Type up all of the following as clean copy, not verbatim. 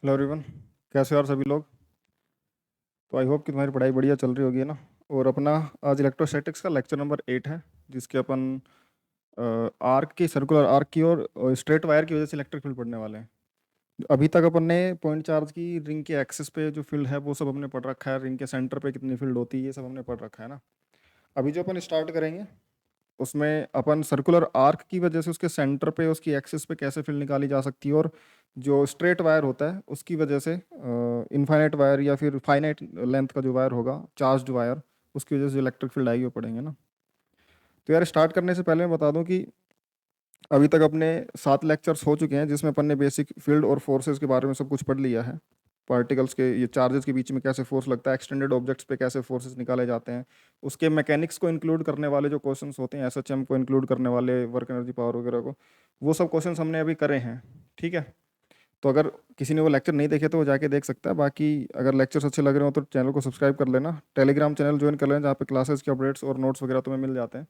Hello everyone. कैसे हो यार सभी लोग। तो आई होप कि तुम्हारी पढ़ाई बढ़िया चल रही होगी ना। और अपना आज इलेक्ट्रोस्टैटिक्स का लेक्चर नंबर 8 है, जिसके अपन आर्क की, सर्कुलर आर्क की और स्ट्रेट वायर की वजह से इलेक्ट्रिक फील्ड पढ़ने वाले हैं। अभी तक अपन ने पॉइंट चार्ज की रिंग के एक्सिस पे जो फील्ड है वो सब हमने पढ़ रखा है, रिंग के सेंटर पे कितनी फील्ड होती है ये सब हमने पढ़ रखा है ना। अभी जो अपन स्टार्ट करेंगे उसमें अपन सर्कुलर आर्क की वजह से उसके सेंटर पे, उसकी एक्सिस पे कैसे फील्ड निकाली जा सकती है, और जो स्ट्रेट वायर होता है उसकी वजह से इनफाइनाइट वायर या फिर फाइनाइट लेंथ का जो वायर होगा, चार्ज्ड वायर, उसकी वजह से जो इलेक्ट्रिक फील्ड आएगी वो पढ़ेंगे ना। तो यार स्टार्ट करने से पहले मैं बता दूं कि अभी तक अपने 7 लेक्चर्स हो चुके हैं, जिसमें अपन ने बेसिक फील्ड और फोर्सेस के बारे में सब कुछ पढ़ लिया है। पार्टिकल्स के, ये चार्जेस के बीच में कैसे फोर्स लगता है, एक्सटेंडेड ऑब्जेक्ट्स पे कैसे फोर्सेस निकाले जाते हैं, उसके मैकेनिक्स को इंक्लूड करने वाले जो क्वेश्चंस होते हैं, एसएचएम को इंक्लूड करने वाले, वर्क एनर्जी पावर वगैरह को, वो सब क्वेश्चंस हमने अभी करे हैं। ठीक है। तो अगर किसी ने वो लेक्चर नहीं देखे तो वो जाके देख सकता है। बाकी अगर लेक्चर्स अच्छे लग रहे हो तो चैनल को सब्सक्राइब कर लेना, टेलीग्राम चैनल ज्वाइन कर लेना, जहाँ पे क्लासेस के अपडेट्स और नोट्स वगैरह तुम्हें मिल जाते हैं।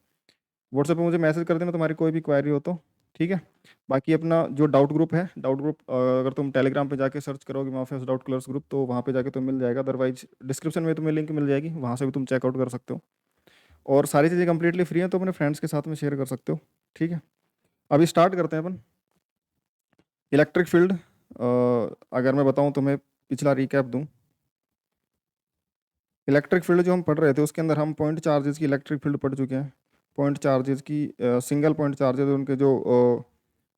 व्हाट्सएप पे मुझे मैसेज कर देना तुम्हारी कोई भी क्वेरी हो तो। ठीक है। बाकी अपना जो डाउट ग्रुप है, डाउट ग्रुप अगर तुम टेलीग्राम पे जाके सर्च करोगे माफियाज डाउट क्लर्स ग्रुप, तो वहाँ पे जाके तुम्हें मिल जाएगा। अदरवाइज डिस्क्रिप्शन में तुम्हें लिंक मिल जाएगी, वहाँ से भी तुम चेकआउट कर सकते हो। और सारी चीज़ें कंप्लीटली फ्री हैं, तो अपने फ्रेंड्स के साथ में शेयर कर सकते हो। ठीक है। अभी स्टार्ट करते हैं अपन। इलेक्ट्रिक फील्ड, अगर मैं बताऊँ तुम्हें, पिछला रिकैप दूँ। इलेक्ट्रिक फील्ड जो हम पढ़ रहे थे उसके अंदर हम पॉइंट चार्जेस की इलेक्ट्रिक फील्ड पढ़ चुके हैं। पॉइंट चार्जेस की, सिंगल पॉइंट चार्जेस, उनके जो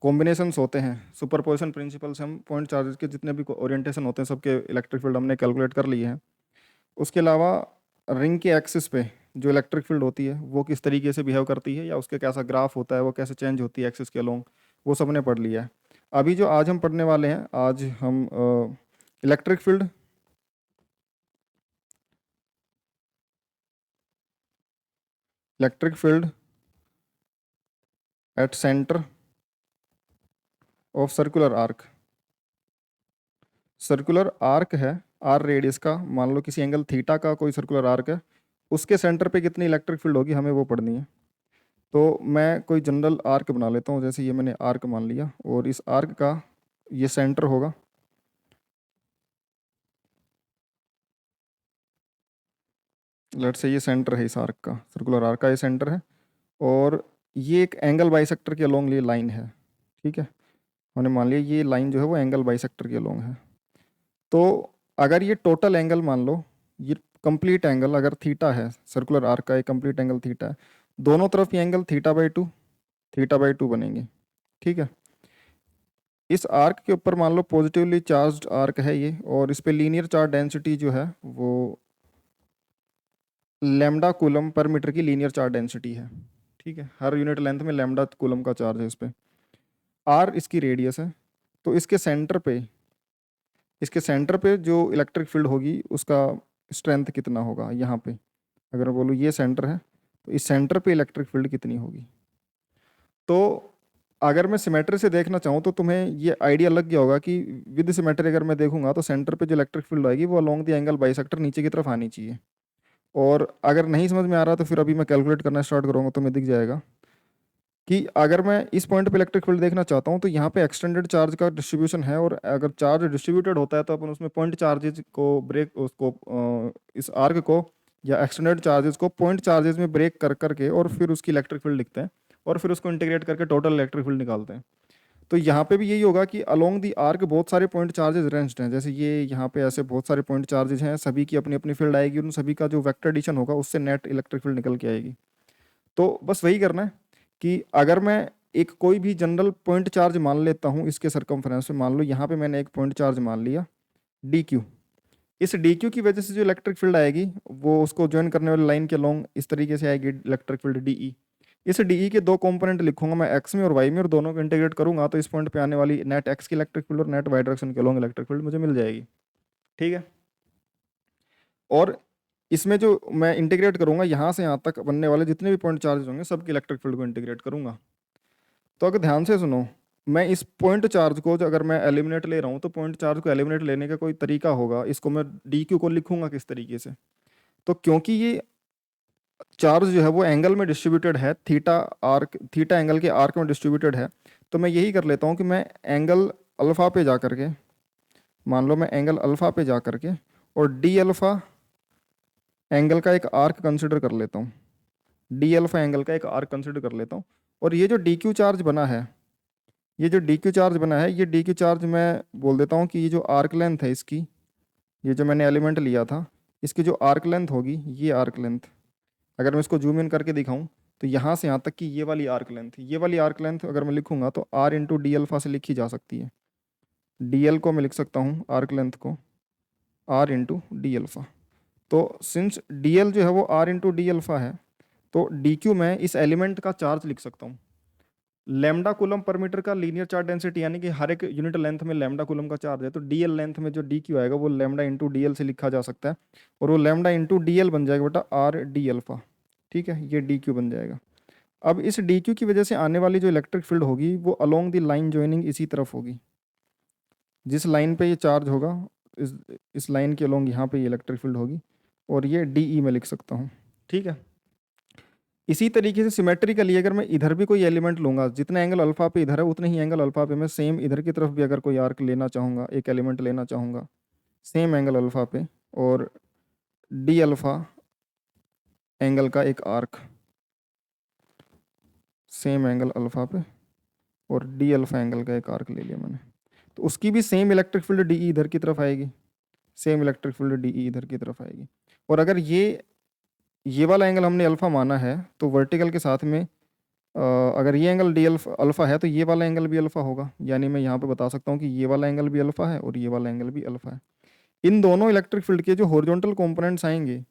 कॉम्बिनेशंस होते हैं, सुपरपोजिशन प्रिंसिपल से हम पॉइंट चार्जेस के जितने भी ओरिएंटेशन होते हैं सबके इलेक्ट्रिक फील्ड हमने कैलकुलेट कर लिए हैं। उसके अलावा रिंग के एक्सिस पे जो इलेक्ट्रिक फील्ड होती है वो किस तरीके से बिहेव करती है, या उसके कैसा ग्राफ होता है, वो कैसे चेंज होती है एक्सिस के अलोंग, वो सब ने पढ़ लिया है। अभी जो आज हम पढ़ने वाले हैं, आज हम electric field electric field at centre of circular arc. Circular arc है, आर रेडियस का, मान लो किसी एंगल थीटा का कोई सर्कुलर आर्क है, उसके सेंटर पे कितनी इलेक्ट्रिक फील्ड होगी हमें वो पढ़नी है। तो मैं कोई जनरल आर्क बना लेता हूँ, जैसे ये मैंने आर्क मान लिया, और इस आर्क का ये सेंटर होगा। लेट से ये सेंटर है इस आर्क का, सर्कुलर आर्क का ये सेंटर है, और ये एक एंगल बाइसेक्टर के अलोंग ये लाइन है। ठीक है। हमने मान लिया ये लाइन जो है वो एंगल बाइसेक्टर के अलोंग है। तो अगर ये टोटल एंगल मान लो, ये कंप्लीट एंगल अगर थीटा है, सर्कुलर आर्क का एक कंप्लीट एंगल थीटा है, दोनों तरफ ये एंगल थीटा बाई टू बनेंगे। ठीक है। इस आर्क के ऊपर मान लो पॉजिटिवली चार्ज्ड आर्क है ये, और इस पे लीनियर चार्ज डेंसिटी जो है वो लैम्डा कूलम पर मीटर की लीनियर चार्ज डेंसिटी है। ठीक है। हर यूनिट लेंथ में लैम्डा कूलम का चार्ज है इस पे। आर इसकी रेडियस है। तो इसके सेंटर पे जो इलेक्ट्रिक फील्ड होगी उसका स्ट्रेंथ कितना होगा यहाँ पे। अगर मैं बोलूँ ये सेंटर है, तो इस सेंटर पे इलेक्ट्रिक फील्ड कितनी होगी। तो अगर मैं सिमेट्री से देखना चाहूँ तो तुम्हें ये आइडिया लग गया होगा कि विद सिमेट्री अगर मैं देखूंगा तो सेंटर पे जो इलेक्ट्रिक फील्ड आएगी वो अलोंग द एंगल बाइसेक्टर नीचे की तरफ आनी चाहिए। और अगर नहीं समझ में आ रहा तो फिर अभी मैं कैलकुलेट करना स्टार्ट करूँगा तो मैं दिख जाएगा कि अगर मैं इस पॉइंट पे इलेक्ट्रिक फील्ड देखना चाहता हूँ तो यहाँ पे एक्सटेंडेड चार्ज का डिस्ट्रीब्यूशन है, और अगर चार्ज डिस्ट्रीब्यूटेड होता है तो अपन उसमें पॉइंट चार्जेस को ब्रेक, उसको इस आर्क को या एक्सटेंडेड चार्जेस को पॉइंट चार्जेस में ब्रेक कर करके और फिर उसकी इलेक्ट्रिक फील्ड लिखते हैं, और फिर उसको इंटीग्रेट करके टोटल इलेक्ट्रिक फील्ड निकालते हैं। तो यहाँ पे भी यही होगा कि अलोंग दी आर्क बहुत सारे पॉइंट चार्जेस रेंज्ड हैं, जैसे ये यहाँ पे ऐसे बहुत सारे पॉइंट चार्जेस हैं, सभी की अपनी अपनी फील्ड आएगी, उन सभी का जो वेक्टर एडिशन होगा उससे नेट इलेक्ट्रिक फील्ड निकल के आएगी। तो बस वही करना है कि अगर मैं एक कोई भी जनरल पॉइंट चार्ज मान लेता हूँ इसके सरकमफ्रेंस में, मान लो यहाँ पे मैंने एक पॉइंट चार्ज मान लिया डी क्यू। इस डी क्यू की वजह से जो इलेक्ट्रिक फील्ड आएगी वो उसको ज्वाइन करने वाली लाइन के लॉन्ग इस तरीके से आएगी इलेक्ट्रिक फील्ड डीई। इस डीई के दो कंपोनेंट लिखूंगा मैं, एक्स में और वाई में, और दोनों को इंटीग्रेट करूंगा तो इस पॉइंट पे आने वाली नेट एक्स की इलेक्ट्रिक फील्ड और नेट वाई डायरेक्शन के लॉन्ग इलेक्ट्रिक फील्ड मुझे मिल जाएगी। ठीक है। और इसमें जो मैं इंटीग्रेट करूंगा यहाँ से यहाँ तक बनने वाले जितने भी पॉइंट चार्ज होंगे सबके इलेक्ट्रिक फील्ड को इंटीग्रेट करूंगा। तो अगर ध्यान से सुनो, मैं इस पॉइंट चार्ज को जो अगर मैं एलिमिनेट ले रहा हूँ तो पॉइंट चार्ज को एलिमिनेट लेने का कोई तरीका होगा, इसको मैं डी क्यू को लिखूंगा किस तरीके से। तो क्योंकि ये चार्ज जो है वो एंगल में डिस्ट्रीब्यूटेड है, थीटा एंगल के आर्क में डिस्ट्रीब्यूटेड है, तो मैं यही कर लेता हूँ कि मैं एंगल अल्फा पे जा करके मान लो मैं एंगल अल्फा पे जा करके और डी अल्फा एंगल का एक आर्क कंसिडर कर लेता हूँ, डी अल्फा एंगल का एक आर्क कंसिडर कर लेता हूँ, और ये जो डी क्यू चार्ज बना है, ये जो डी क्यू चार्ज बना है, ये डी क्यू चार्ज मैं बोल देता हूँ कि ये जो आर्क लेंथ है इसकी, ये जो मैंने एलिमेंट लिया था, इसकी जो आर्क लेंथ होगी, ये आर्क लेंथ, अगर मैं इसको जूम इन करके दिखाऊं तो यहाँ से यहाँ तक की ये वाली आर्क लेंथ, ये वाली आर्क लेंथ अगर मैं लिखूंगा तो आर इंटू डी अल्फा से लिखी जा सकती है। डी एल को मैं लिख सकता हूँ आर्क लेंथ को आर इंटू डी अल्फा। तो सिंस डी एल जो है वो आर इंटू डी अल्फा है, तो डी क्यू में इस एलिमेंट का चार्ज लिख सकता हूँ, लैम्डा कूलम पर मीटर का लीनियर चार्ज डेंसिटी, यानी कि हर एक यूनिट लेंथ में लैम्डा कूलम का चार्ज है, तो डी एल लेंथ में जो डी क्यू आएगा वो लैम्डा इंटू डी एल से लिखा जा सकता है, और वो लैम्डा इंटू डी एल बन जाएगा बेटा आर डी अल्फा। ठीक है, ये डी क्यू बन जाएगा। अब इस डी क्यू की वजह से आने वाली जो इलेक्ट्रिक फील्ड होगी वो अलोंग द लाइन ज्वाइनिंग इसी तरफ होगी, जिस लाइन पे ये चार्ज होगा इस इस लाइन के अलोंग यहाँ पे ये इलेक्ट्रिक फील्ड होगी, और ये डी ई में लिख सकता हूँ। ठीक है, इसी तरीके से सिमेट्रिकली अगर मैं इधर भी कोई एलिमेंट लूंगा, जितना एंगल अल्फा पे इधर है उतने ही एंगल अल्फा पे मैं सेम इधर की तरफ भी अगर कोई आर्क लेना चाहूँगा, एक एलिमेंट लेना चाहूँगा सेम एंगल अल्फा पे, और डी अल्फा एंगल का एक आर्क सेम एंगल अल्फा पे और डी अल्फा एंगल का एक आर्क ले लिया मैंने, तो उसकी भी सेम इलेक्ट्रिक फील्ड डी ई इधर की तरफ आएगी, सेम इलेक्ट्रिक फील्ड डी ई इधर की तरफ आएगी। और अगर ये वाला एंगल हमने अल्फा माना है तो वर्टिकल के साथ में अगर ये एंगल डी अल्फा है तो ये वाला एंगल भी अल्फा होगा, यानी मैं यहाँ पे बता सकता हूँ कि ये वाला एंगल भी अल्फा है और ये वाला एंगल भी अल्फा है। इन दोनों इलेक्ट्रिक फील्ड के जो हॉरिजॉन्टल कंपोनेंट्स आएंगे,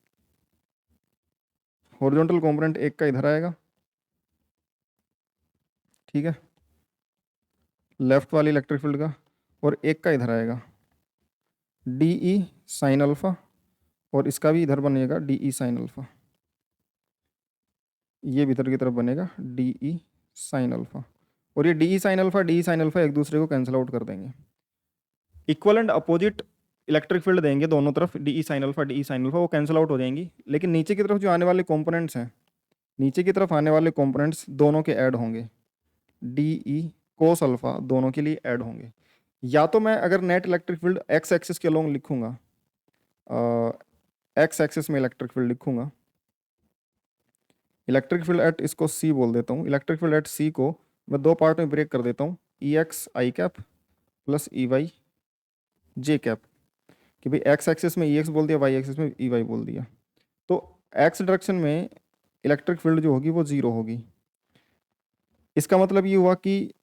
हॉरिजॉन्टल कंपोनेंट एक का इधर आएगा, ठीक है, लेफ्ट वाली इलेक्ट्रिक फील्ड का, और एक का इधर आएगा डी ई साइन अल्फा, और इसका भी इधर बनेगा डी ई साइन अल्फा, ये भीतर की तरफ बनेगा डी ई साइन अल्फा, और ये D E sine alpha D E sine alpha एक दूसरे को कैंसिल आउट कर देंगे, equal and opposite electric field देंगे दोनों तरफ, D E sine alpha D E sine alpha, वो कैंसिल आउट हो जाएंगी, लेकिन नीचे की तरफ जो आने वाले कंपोनेंट्स हैं, नीचे की तरफ आने वाले कंपोनेंट्स दोनों के ऐड होंगे, डी ई कोस अल्फा दोनों के लिए ऐड होंगे। या तो मैं अगर net electric field x axis के अलोंग लिखूंगा, एक्स एक्सिस में इलेक्ट्रिक फील्ड लिखूंगा, इलेक्ट्रिक फील्ड एट, इसको सी बोल देता हूँ, इलेक्ट्रिक फील्ड एट सी को मैं दो पार्ट में ब्रेक कर देता हूँ, ई एक्स आई कैप प्लस ई वाई जे कैप, कि भाई एक्स एक्सिस में ई एक्स बोल दिया, वाई एक्सिस में ई वाई बोल दिया, तो एक्स डायरेक्शन में इलेक्ट्रिक फील्ड जो होगी वो जीरो होगी। इसका मतलब ये हुआ कि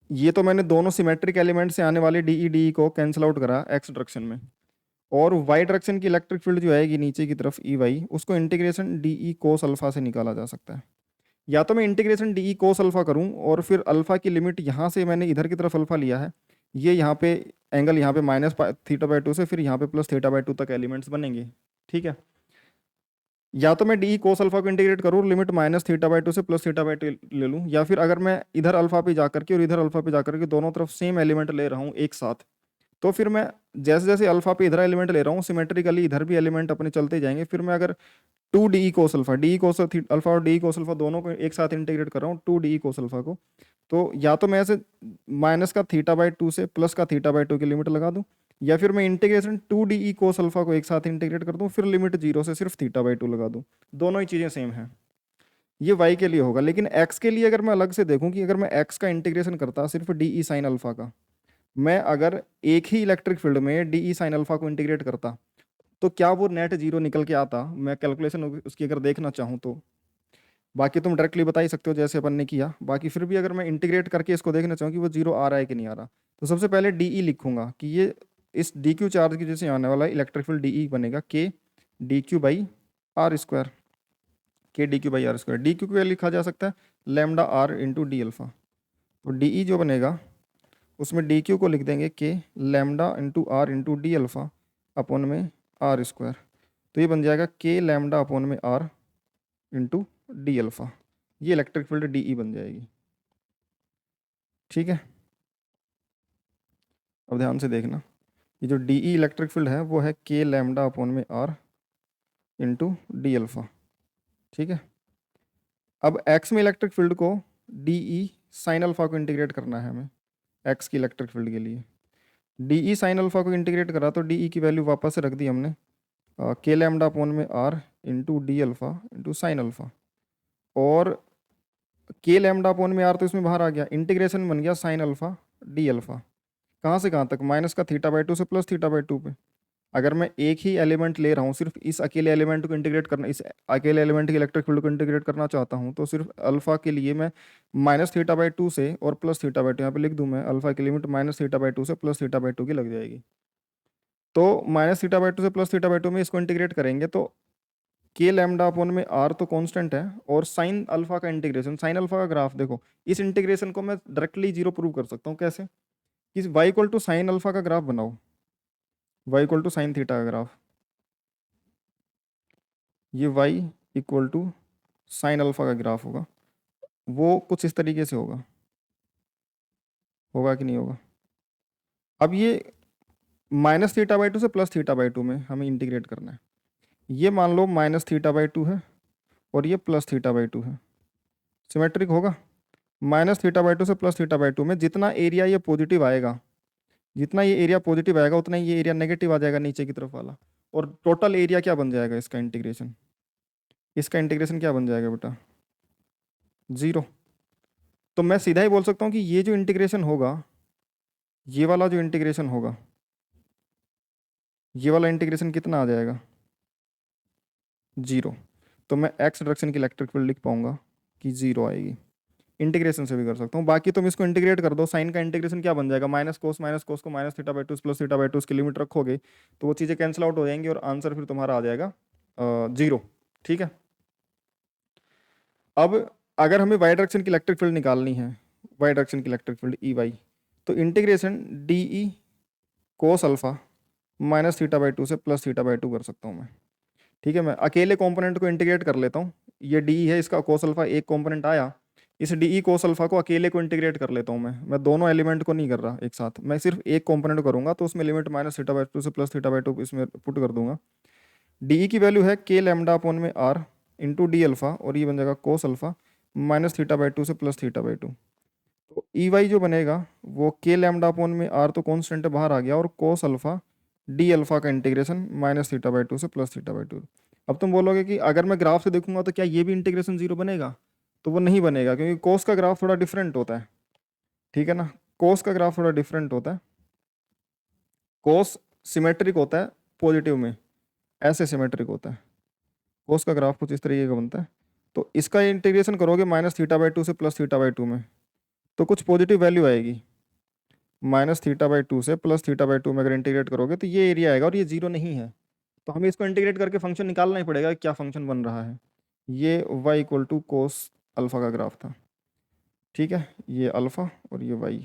ये तो मैंने दोनों सिमेट्रिक एलिमेंट से आने वाले डी ई डी को कैंसिल आउट करा एक्स डायरेक्शन में, और वाई डायरेक्शन की इलेक्ट्रिक फील्ड जो आएगी नीचे की तरफ ई वाई, उसको integration D E cos alpha से निकाला जा सकता है। या तो मैं integration D E cos alpha करूं और फिर अल्फा की लिमिट यहाँ से मैंने इधर की तरफ अल्फा लिया है, ये यहाँ पे एंगल यहाँ पे माइनस थीटा बाई टू से फिर यहाँ पे प्लस थीटा बाई टू तक एलिमेंट्स बनेंगे। ठीक है, या तो मैं डी कोस अल्फा को इंटीग्रेट करूँ, limit minus theta by two से प्लस थीटा बाई टू ले लूँ, या फिर अगर मैं इधर अल्फा पे जा करके और इधर अल्फा पे जा करके दोनों तरफ सेम एलिमेंट ले रहा हूँ एक साथ, तो फिर मैं जैसे जैसे अल्फा पे इधर एलिमेंट ले रहा हूँ सिमेट्रिकली इधर भी एलिमेंट अपने चलते जाएंगे, फिर मैं अगर two d cos alpha, d cos alpha और डी कोस अल्फा दोनों को एक साथ इंटीग्रेट कर रहा हूँ टू डी कोस अल्फा को, तो या तो मैं ऐसे माइनस का थीटा बाई टू से प्लस का थीटा बाई टू की लिमिट लगा दूँ, या फिर मैं integration two d cos alpha को एक साथ इंटीग्रेट कर दूँ, फिर लिमिट जीरो से सिर्फ थीटा बाई टू लगा दूँ, दोनों ही चीज़ें सेम हैं। ये y के लिए होगा, लेकिन x के लिए अगर मैं अलग से देखूं कि अगर मैं x का इंटीग्रेशन करता सिर्फ डी ई साइन अल्फा का, मैं अगर एक ही इलेक्ट्रिक फील्ड में डी ई साइन अल्फा को इंटीग्रेट करता तो क्या वो नेट जीरो निकल के आता, मैं कैलकुलेशन उसकी अगर देखना चाहूँ तो, बाकी तुम डायरेक्टली बता ही सकते हो जैसे अपन ने किया, बाकी फिर भी अगर मैं इंटीग्रेट करके इसको देखना चाहूँ कि वो जीरो आ रहा है कि नहीं आ रहा, तो सबसे पहले डी ई लिखूंगा कि ये इस डी क्यू चार्ज की जैसे आने वाला इलेक्ट्रिक फील्ड डी ई बनेगा K D Q by are square, K D Q by are square, D Q को लिखा जा सकता है lambda R into D alpha, तो डी ई जो बनेगा उसमें डी क्यू को लिख देंगे K lambda into R into D alpha upon में आर स्क्वायर, तो ये बन जाएगा के लेमडा अपॉन में आर इंटू डी अल्फा, ये इलेक्ट्रिक फील्ड डी ई बन जाएगी। ठीक है, अब ध्यान से देखना, ये जो डी ई इलेक्ट्रिक फील्ड है वो है के लेमडा अपॉन में आर इंटू डी अल्फा। ठीक है, अब एक्स में इलेक्ट्रिक फील्ड को डी ई साइन अल्फा को इंटीग्रेट करना है हमें एक्स की इलेक्ट्रिक फील्ड के लिए, डी ई साइन अल्फा को इंटीग्रेट करा तो डी ई की वैल्यू वापस से रख दी हमने के लैम्डा अपॉन में are into D alpha into sine alpha, और के लैम्डा अपॉन में आर तो इसमें बाहर आ गया, इंटीग्रेशन बन गया साइन अल्फा डी अल्फा, कहाँ से कहाँ तक, माइनस का थीटा बाई टू से प्लस थीटा बाई टू पे। अगर मैं एक ही एलिमेंट ले रहा हूँ, सिर्फ इस अकेले एलिमेंट को इंटीग्रेट करना, इस अकेले एलिमेंट के इलेक्ट्रिक फील्ड को इंटीग्रेट करना चाहता हूँ, तो सिर्फ अल्फा के लिए मैं माइनस थीटा बाई टू से और प्लस थीटा बाई टू, यहाँ पे लिख दूँ मैं, अल्फा की limit minus theta by two से प्लस थीटा बाई टू की लग जाएगी। तो माइनस थीटा बाई टू से प्लस थीटा बाई टू में इसको इंटीग्रेट करेंगे तो के लैम्डा अपॉन में आर तो कांस्टेंट है, और साइन अल्फा का इंटीग्रेशन, साइन अल्फा का ग्राफ देखो, इस इंटीग्रेशन को मैं डायरेक्टली जीरो प्रूव कर सकता हूँ। कैसे? कि y equal to sine alpha का ग्राफ बनाओ, y equal to sine theta का ग्राफ, ये y equal to sine alpha का ग्राफ होगा, वो कुछ इस तरीके से होगा, होगा कि नहीं होगा। अब ये माइनस थीटा बाई टू से प्लस थीटा बाई टू में हमें इंटीग्रेट करना है, ये मान लो माइनस थीटा बाई टू है और ये प्लस थीटा बाई टू है, सिमेट्रिक होगा। माइनस थीटा बाई टू से प्लस थीटा बाई टू में जितना एरिया ये पॉजिटिव आएगा, जितना ये एरिया पॉजिटिव आएगा उतना ही ये एरिया नेगेटिव आ जाएगा नीचे की तरफ वाला, और टोटल एरिया क्या बन जाएगा इसका इंटीग्रेशन, इसका इंटीग्रेशन क्या बन जाएगा बेटा, जीरो। तो मैं सीधा ही बोल सकता हूँ कि ये जो इंटीग्रेशन होगा, ये वाला जो इंटीग्रेशन होगा, ये वाला इंटीग्रेशन कितना आ जाएगा, जीरो। तो मैं एक्स डायरेक्शन की इलेक्ट्रिक फील्ड लिख पाऊंगा कि जीरो आएगी। इंटीग्रेशन से भी कर सकता हूँ, बाकी तुम इसको इंटीग्रेट कर दो, साइन का इंटीग्रेशन क्या बन जाएगा, माइनस कोस को minus theta by two plus theta by two की लिमिट रखोगे तो वो चीज़ें कैंसिल आउट हो जाएंगी और आंसर फिर तुम्हारा आ जाएगा जीरो। ठीक है। अब अगर हमें वाई डायरेक्शन की इलेक्ट्रिक फील्ड निकालनी है, वाई डायरेक्शन की इलेक्ट्रिक फील्ड ई वाई, तो integration D E cos alpha minus theta by two से प्लस थीटा बाई टू कर सकता हूँ मैं। ठीक है, मैं अकेले कंपोनेंट को इंटीग्रेट कर लेता हूँ, ये डी है, इसका कोस अल्फा एक कंपोनेंट आया, इस डी ई कोस अल्फा को अकेले को इंटीग्रेट कर लेता हूँ मैं दोनों एलिमेंट को नहीं कर रहा एक साथ, मैं सिर्फ एक कंपोनेंट करूँगा, तो उसमें limit minus theta by two से प्लस थीटा बाई टू इसमें पुट कर दूंगा। डी ई की वैल्यू है के लैम्डा अपॉन में आर इंटू डी अल्फा, और ये बन जाएगा cos alpha minus theta by two से प्लस थीटा बाई टू। तो ई वाई जो बनेगा वो के लैम्डा अपॉन में आर तो कॉन्स्टेंट बाहर आ गया, और कोस अल्फा डी अल्फा का integration minus theta by two से प्लस थीटा बाई टू। अब तुम बोलोगे कि अगर मैं ग्राफ से देखूंगा तो क्या ये भी इंटीग्रेशन जीरो बनेगा, तो वो नहीं बनेगा, क्योंकि कोस का ग्राफ थोड़ा डिफरेंट होता है। ठीक है ना, कोस का ग्राफ थोड़ा डिफरेंट होता है, कोस सिमेट्रिक होता है पॉजिटिव में, ऐसे सिमेट्रिक होता है, कोस का ग्राफ कुछ इस तरीके का बनता है। तो इसका इंटीग्रेशन करोगे माइनस थीटा बाई टू से प्लस थीटा बाई टू में, तो कुछ पॉजिटिव वैल्यू आएगी, माइनस थीटा बाई टू से प्लस थीटा बाई टू में अगर इंटीग्रेट करोगे तो ये एरिया आएगा, और ये जीरो नहीं है, तो हमें इसको इंटीग्रेट करके फंक्शन निकालना ही पड़ेगा, क्या फंक्शन बन रहा है। ये y equal to cos alpha का ग्राफ था। ठीक है, ये अल्फा और ये y।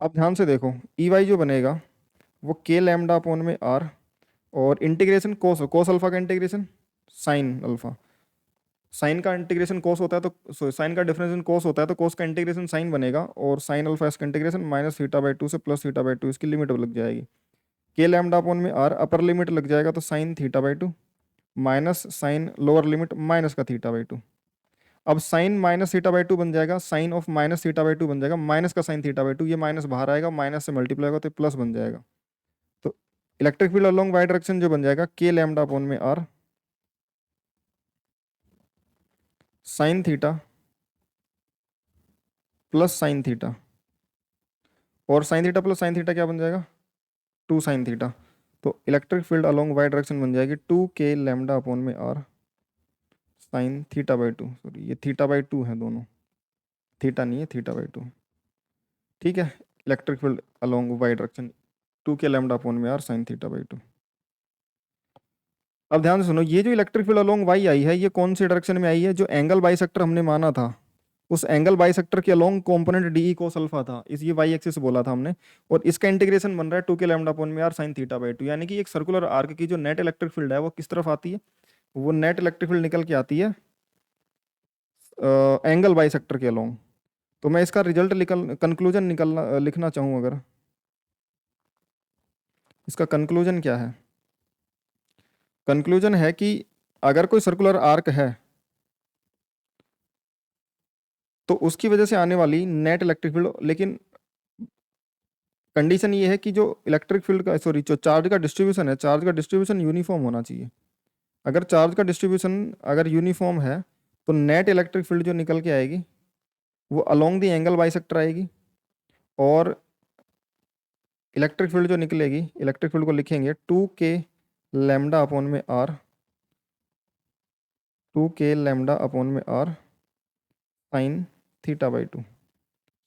अब ध्यान से देखो, ई वाई जो बनेगा वो के लैम्डा अपॉन में आर, और इंटीग्रेशन कोस, कोस अल्फा का इंटीग्रेशन साइन अल्फा, साइन का इंटीग्रेशन कोस होता है, तो साइन का डिफरेंशिएशन कोस होता है, तो कोस का इंटीग्रेशन साइन बनेगा, और साइन अल्फा इसका integration minus theta by two से प्लस थीटा बाई टू, इसकी लिमिट लग जाएगी, के लैम्डा अपॉन में आर अपर लिमिट लग जाएगा तो sine theta by two minus sine lower limit minus का थीटा बाई टू। अब sine minus theta by two बन जाएगा, sine of minus theta by two बन जाएगा माइनस का साइन थीटा बाई टू, ये माइनस बाहर आएगा, माइनस से मल्टीप्लाई होगा तो प्लस बन जाएगा। तो electric field along Y direction जो बन जाएगा के लैम्डा अपॉन में are sine theta plus sine theta, और sine theta plus sine theta क्या बन जाएगा, टू साइन थीटा। तो electric field along Y direction बन जाएगी टू के लैम्डा अपॉन में are sine theta by two, sorry ये थीटा बाई टू है दोनों, थीटा नहीं है, थीटा बाई टू। ठीक है, electric field along Y direction two के लैम्डा अपॉन में are sine theta by two. अब ध्यान से सुनो, ये जो इलेक्ट्रिक फील्ड अलोंग वाई आई है, ये कौन सी डायरेक्शन में आई है, जो एंगल बाइसेक्टर हमने माना था, उस एंगल बाइसेक्टर के along component D E cos alpha था, इस ये वाई एक्सिस बोला था हमने, और इसका इंटीग्रेशन बन रहा है टू के लैम्डा अपॉन में are sine theta by two, यानी कि एक सर्कुलर आर्क की जो नेट इलेक्ट्रिक फील्ड है वो किस तरफ आती है, वो नेट इलेक्ट्रिक फील्ड निकल के आती है एंगल बाइसेक्टर के अलोंग। तो मैं इसका रिजल्ट कंक्लूजन निकलना लिखना चाहूँ अगर, इसका कंक्लूजन क्या है, कंक्लूजन है कि अगर कोई सर्कुलर आर्क है तो उसकी वजह से आने वाली नेट इलेक्ट्रिक फील्ड, लेकिन कंडीशन ये है कि जो इलेक्ट्रिक फील्ड का सॉरी जो चार्ज का डिस्ट्रीब्यूशन है, चार्ज का डिस्ट्रीब्यूशन यूनिफॉर्म होना चाहिए। अगर चार्ज का डिस्ट्रीब्यूशन अगर यूनिफॉर्म है तो नेट इलेक्ट्रिक फील्ड जो निकल के आएगी वो अलोंग द एंगल बाइसेक्टर आएगी, और इलेक्ट्रिक फील्ड जो निकलेगी, इलेक्ट्रिक फील्ड को लिखेंगे 2k लैम्डा अपॉन में r, 2k लैम्डा अपॉन में r sine theta by 2,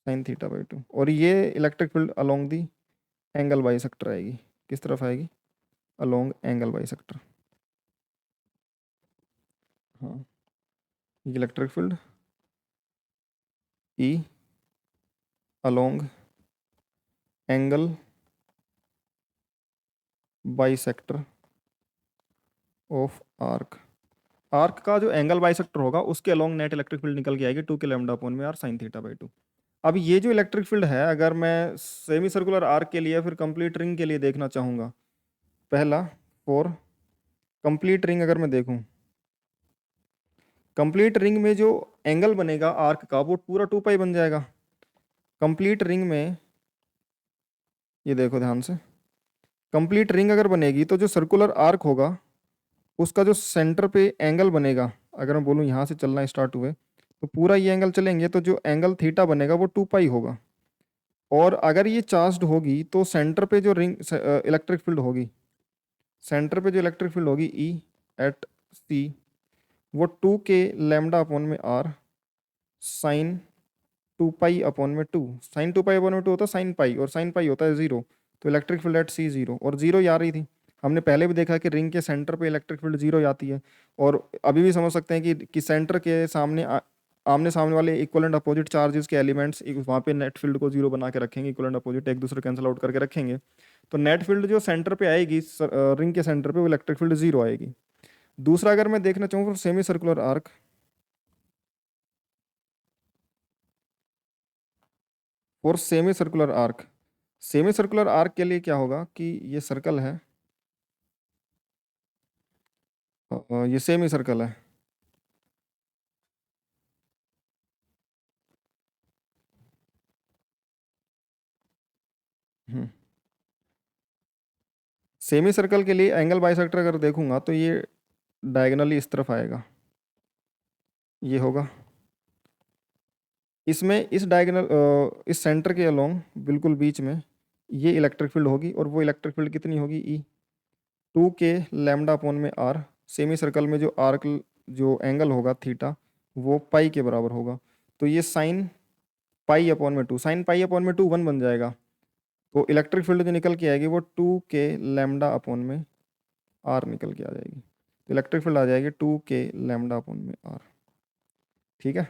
sine theta by 2। और ये electric field along the angle bisector आएगी। किस तरफ आएगी? Along angle bisector. हाँ, electric field E along angle bisector of arc. Arc का जो एंगल बाइसेक्टर होगा उसके अलोंग नेट इलेक्ट्रिक फील्ड निकल के आएगी 2k लैम्डा अपॉन में r साइन थीटा बाई 2। अब ये जो इलेक्ट्रिक फील्ड है, अगर मैं सेमी सर्कुलर आर्क के लिए फिर कंप्लीट रिंग के लिए देखना चाहूँगा, पहला फॉर कंप्लीट रिंग अगर मैं देखूँ, कंप्लीट रिंग में जो एंगल बनेगा आर्क का वो पूरा 2 पाई बन जाएगा। कंप्लीट रिंग में ये देखो ध्यान से, कंप्लीट रिंग अगर बनेगी तो जो सर्कुलर आर्क होगा उसका जो सेंटर पे एंगल बनेगा, अगर मैं बोलूँ यहाँ से चलना स्टार्ट हुए तो पूरा ये एंगल चलेंगे तो जो एंगल थीटा बनेगा वो 2 पाई होगा। और अगर ये चार्ज्ड होगी तो सेंटर पे जो रिंग इलेक्ट्रिक फील्ड होगी, सेंटर पे जो इलेक्ट्रिक फील्ड होगी E एट C, वो 2k लैम्डा अपॉन में r साइन 2 पाई अपॉन में 2, साइन 2 पाई अपॉन में 2 होता है साइन पाई, और साइन पाई होता है 0, तो इलेक्ट्रिक फील्ड एट C 0, और 0 ही आ रही थी। हमने पहले भी देखा कि रिंग के सेंटर पे इलेक्ट्रिक फील्ड 0 आती है, और अभी भी समझ सकते हैं कि सेंटर के सामने आमने सामने वाले इक्वलेंट अपोजिट चार्जेस के एलिमेंट्स वहाँ पे नेट फील्ड को 0 बना के रखेंगे, इक्वलेंट अपोजिट एक दूसरे कैंसिल आउट करके रखेंगे, तो नेट फील्ड जो सेंटर पे आएगी रिंग के सेंटर पे वो इलेक्ट्रिक फील्ड 0 आएगी। दूसरा अगर मैं देखना चाहूँ सेमी सर्कुलर आर्क, और semi circular arc, semi circular arc के लिए क्या होगा कि ये सर्कल है, ये सेमी सर्कल है, सेमी सर्कल के लिए एंगल बाइसेक्टर अगर देखूंगा तो ये डायगोनली इस तरफ आएगा, ये होगा, इसमें इस डायगोनल इस सेंटर के अलोंग बिल्कुल बीच में ये इलेक्ट्रिक फील्ड होगी, और वो इलेक्ट्रिक फील्ड कितनी होगी E 2k लैम्डा अपॉन में r। सेमी सर्कल में जो आर्क जो एंगल होगा थीटा वो पाई के बराबर होगा, तो ये साइन पाई अपॉन में 2, साइन पाई अपॉन में 2 1 बन जाएगा, तो इलेक्ट्रिक फील्ड जो निकल के आएगी वो 2k लैम्डा अपॉन में r निकल के आ जाएगी, तो इलेक्ट्रिक फील्ड आ जाएगी 2k लैम्डा अपॉन में r। ठीक है,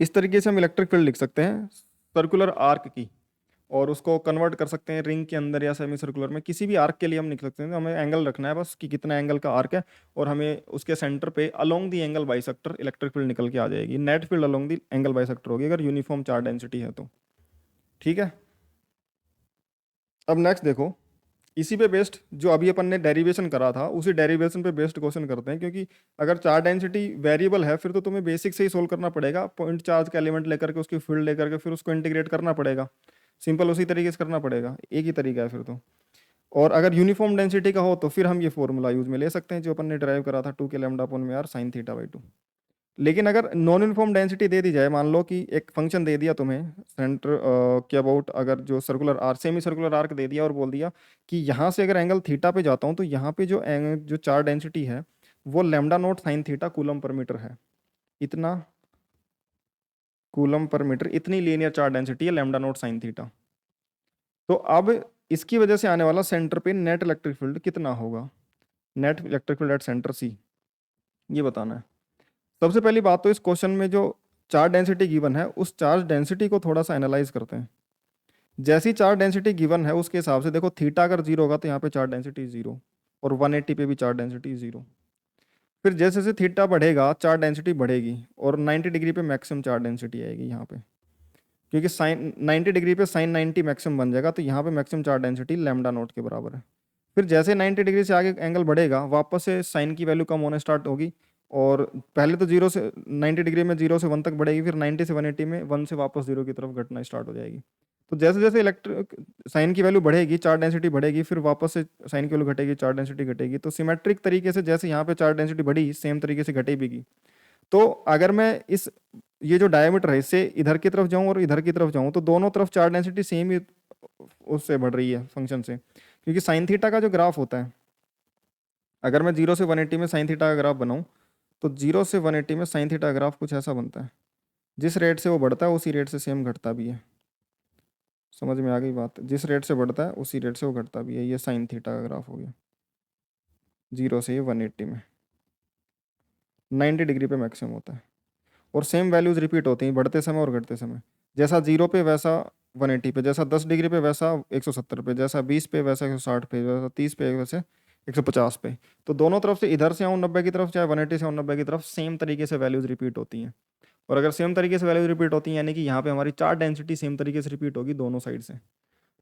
इस तरीके से हम इलेक्ट्रिक फील्ड लिख सकते हैं सर्कुलर आर्क की, और उसको कन्वर्ट कर सकते हैं रिंग के अंदर या सेमी सर्कुलर में, किसी भी आर्क के लिए हम लिख सकते हैं। तो हमें एंगल रखना है बस कि कितना एंगल का आर्क है, और हमें उसके सेंटर पे along the angle bisector electric field निकल के आ जाएगी। Net field along the angle bisector होगी अगर यूनिफॉर्म चार्ज डेंसिटी है तो। ठीक है, अब नेक्स्ट देखो, इसी पे बेस्ड जो अभी अपन ने डेरिवेशन करा था उसी डेरिवेशन पे बेस्ड क्वेश्चन करते हैं, क्योंकि अगर चार्ज डेंसिटी वेरिएबल है फिर तो तुम्हें बेसिक से ही सोल्व करना पड़ेगा, पॉइंट चार्ज का एलिमेंट लेकर के उसकी फील्ड लेकर के फिर उसको इंटीग्रेट करना पड़ेगा, सिंपल उसी तरीके से करना पड़ेगा, एक ही तरीका है फिर तो। और अगर यूनिफॉर्म डेंसिटी का हो तो फिर हम ये फॉर्मूला यूज में ले सकते हैं जो अपन ने ड्राइव करा था 2k लैम्डा अपॉन में r साइन थीटा बाई 2। लेकिन अगर नॉन यूनिफॉर्म डेंसिटी दे दी जाए, मान लो कि एक फंक्शन दे दिया तुम्हें सेंटर के अबाउट, अगर जो circular arc semi circular arc दे दिया और बोल दिया कि यहाँ से अगर एंगल थीटा पे जाता हूँ तो यहाँ पे जो चार्ज डेंसिटी है वो lambda naught sine theta coulomb per metre है, इतना कूलम पर मीटर, इतनी लीनियर चार्ज डेंसिटी है लैम्डा नॉट साइन थीटा। तो अब इसकी वजह से आने वाला सेंटर पे नेट इलेक्ट्रिक फील्ड कितना होगा, net electric field at centre C, ये बताना है। सबसे पहली बात तो इस क्वेश्चन में जो चार्ज डेंसिटी गिवन है उस चार्ज डेंसिटी को थोड़ा सा एनालाइज करते हैं। जैसी चार्ज डेंसिटी गिवन है उसके हिसाब से देखो, थीटा अगर 0 होगा तो यहाँ पे चार्ज डेंसिटी 0, और 180 पे भी चार्ज डेंसिटी 0। फिर जैसे जैसे थीटा बढ़ेगा चार्ज डेंसिटी बढ़ेगी, और 90 डिग्री पे मैक्सिमम चार्ज डेंसिटी आएगी यहाँ पे, क्योंकि साइन 90 डिग्री पे साइन 90 मैक्सिमम बन जाएगा, तो यहाँ पे maximum charge density lambda naught के बराबर है। फिर जैसे 90 डिग्री से आगे एंगल बढ़ेगा वापस से साइन की वैल्यू कम होने स्टार्ट होगी, और पहले तो 0 से 90 डिग्री में 0 से 1 तक बढ़ेगी, फिर 90 से 180 में 1 से वापस 0 की तरफ घटना स्टार्ट हो जाएगी। तो जैसे जैसे इलेक्ट्रिक साइन की वैल्यू बढ़ेगी, चार्ज डेंसिटी बढ़ेगी, फिर वापस से साइन की वैल्यू घटेगी, चार्ज डेंसिटी घटेगी। तो सिमेट्रिक तरीके से जैसे यहाँ पे चार्ज डेंसिटी बढ़ी, सेम तरीके से घटे भी। तो अगर मैं इस ये जो डायमीटर है इससे इधर की तरफ जाऊं और इधर की तरफ जाऊं, तो दोनों तरफ चार्ज डेंसिटी सेम ही उससे बढ़ रही है फंक्शन से, क्योंकि साइन थीटा का जो ग्राफ होता है, अगर मैं 0 से 180 में साइन थीटा का ग्राफ बनाऊं, तो 0 से 180 में साइन थीटा का ग्राफ कुछ ऐसा बनता है। जिस रेट से वो बढ़ता है उसी रेट से सेम घटता भी है। समझ में आ गई बात? जिस रेट से बढ़ता है उसी रेट से वो घटता भी है। ये साइन थीटा का ग्राफ हो गया 0 से 180 में, 90 डिग्री पे मैक्सिमम होता है। और सेम वैल्यूज रिपीट होती हैं बढ़ते समय और घटते समय। जैसा 0 पे वैसा 180 पे, जैसा 10 डिग्री पे वैसा 170 पे, जैसा 20 पे वैसा 160 पे, जैसा 30 पे वैसे 150 पे। तो दोनों तरफ से, इधर से आऊँ 90 की तरफ, चाहे 180 से आऊँ 90 की तरफ, सेम तरीके से वैल्यूज रिपीट होती हैं। और अगर सेम तरीके से वैल्यूज रिपीट होती हैं, यानी कि यहाँ पे हमारी चार्ज डेंसिटी सेम तरीके से रिपीट होगी दोनों साइड से।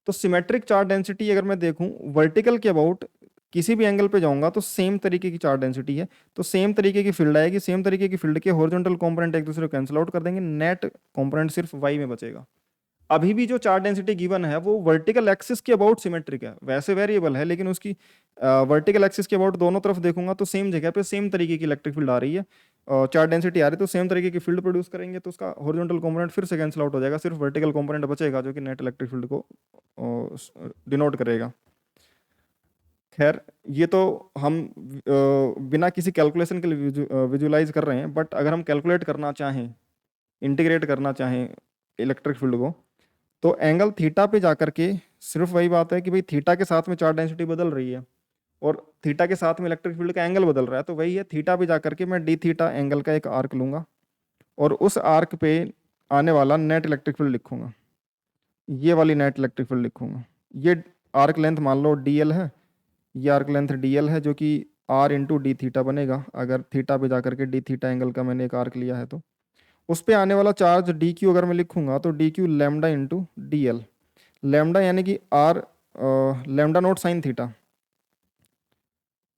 तो सिमेट्रिक चार्ज डेंसिटी अगर मैं देखूं वर्टिकल के अबाउट किसी भी एंगल पे जाऊंगा तो सेम तरीके की चार्ज डेंसिटी है, तो सेम तरीके की फील्ड आएगी। सेम तरीके की फील्ड के हॉरिजॉन्टल कंपोनेंट एक दूसरे को कैंसिल आउट कर देंगे, नेट कंपोनेंट सिर्फ वाई में बचेगा। अभी भी जो चार्ज डेंसिटी गिवन है वो वर्टिकल एक्सिस के अबाउट सिमेट्रिक है, वैसे वेरिएबल है, लेकिन उसकी वर्टिकल एक्सिस के अबाउट दोनों तरफ देखूंगा तो सेम जगह पे सेम तरीके की इलेक्ट्रिक फील्ड आ रही है, चार्ज डेंसिटी आ रही है, तो सेम तरीके की फील्ड प्रोड्यूस करेंगे। तो उसका हॉरिजॉन्टल कंपोनेंट फिर से कैंसिल आउट हो जाएगा, सिर्फ वर्टिकल कंपोनेंट बचेगा जो कि नेट इलेक्ट्रिक फील्ड को डिनोट करेगा। खैर, ये तो हम बिना किसी कैलकुलेशन के लिए विजुलाइज कर रहे हैं, बट अगर हम कैलकुलेट करना चाहें, इंटीग्रेट करना चाहें इलेक्ट्रिक फील्ड को, तो एंगल थीटा पे जाकर के सिर्फ वही बात है कि भाई थीटा के साथ में चार्ज डेंसिटी बदल रही है और थीटा के साथ में इलेक्ट्रिक फील्ड का एंगल बदल रहा है, तो वही है थीटा पे जाकर के मैं डी थीटा एंगल का एक आर्क लूंगा और उस आर्क पे आने वाला नेट इलेक्ट्रिक फील्ड लिखूंगा। ये वाली नेट इलेक्ट्रिक फील्ड लिखूंगा। ये आर्क लेंथ मान लो डी एल है, ये आर्क लेंथ डी एल है, जो कि आर इंटू डी थीटा बनेगा। अगर थीटा पे जाकर के डी थीटा एंगल का मैंने एक आर्क लिया है, तो उस पे आने वाला चार्ज डी क्यू अगर मैं लिखूंगा तो d q lambda into d l. Lambda यानी कि r lambda naught sine theta.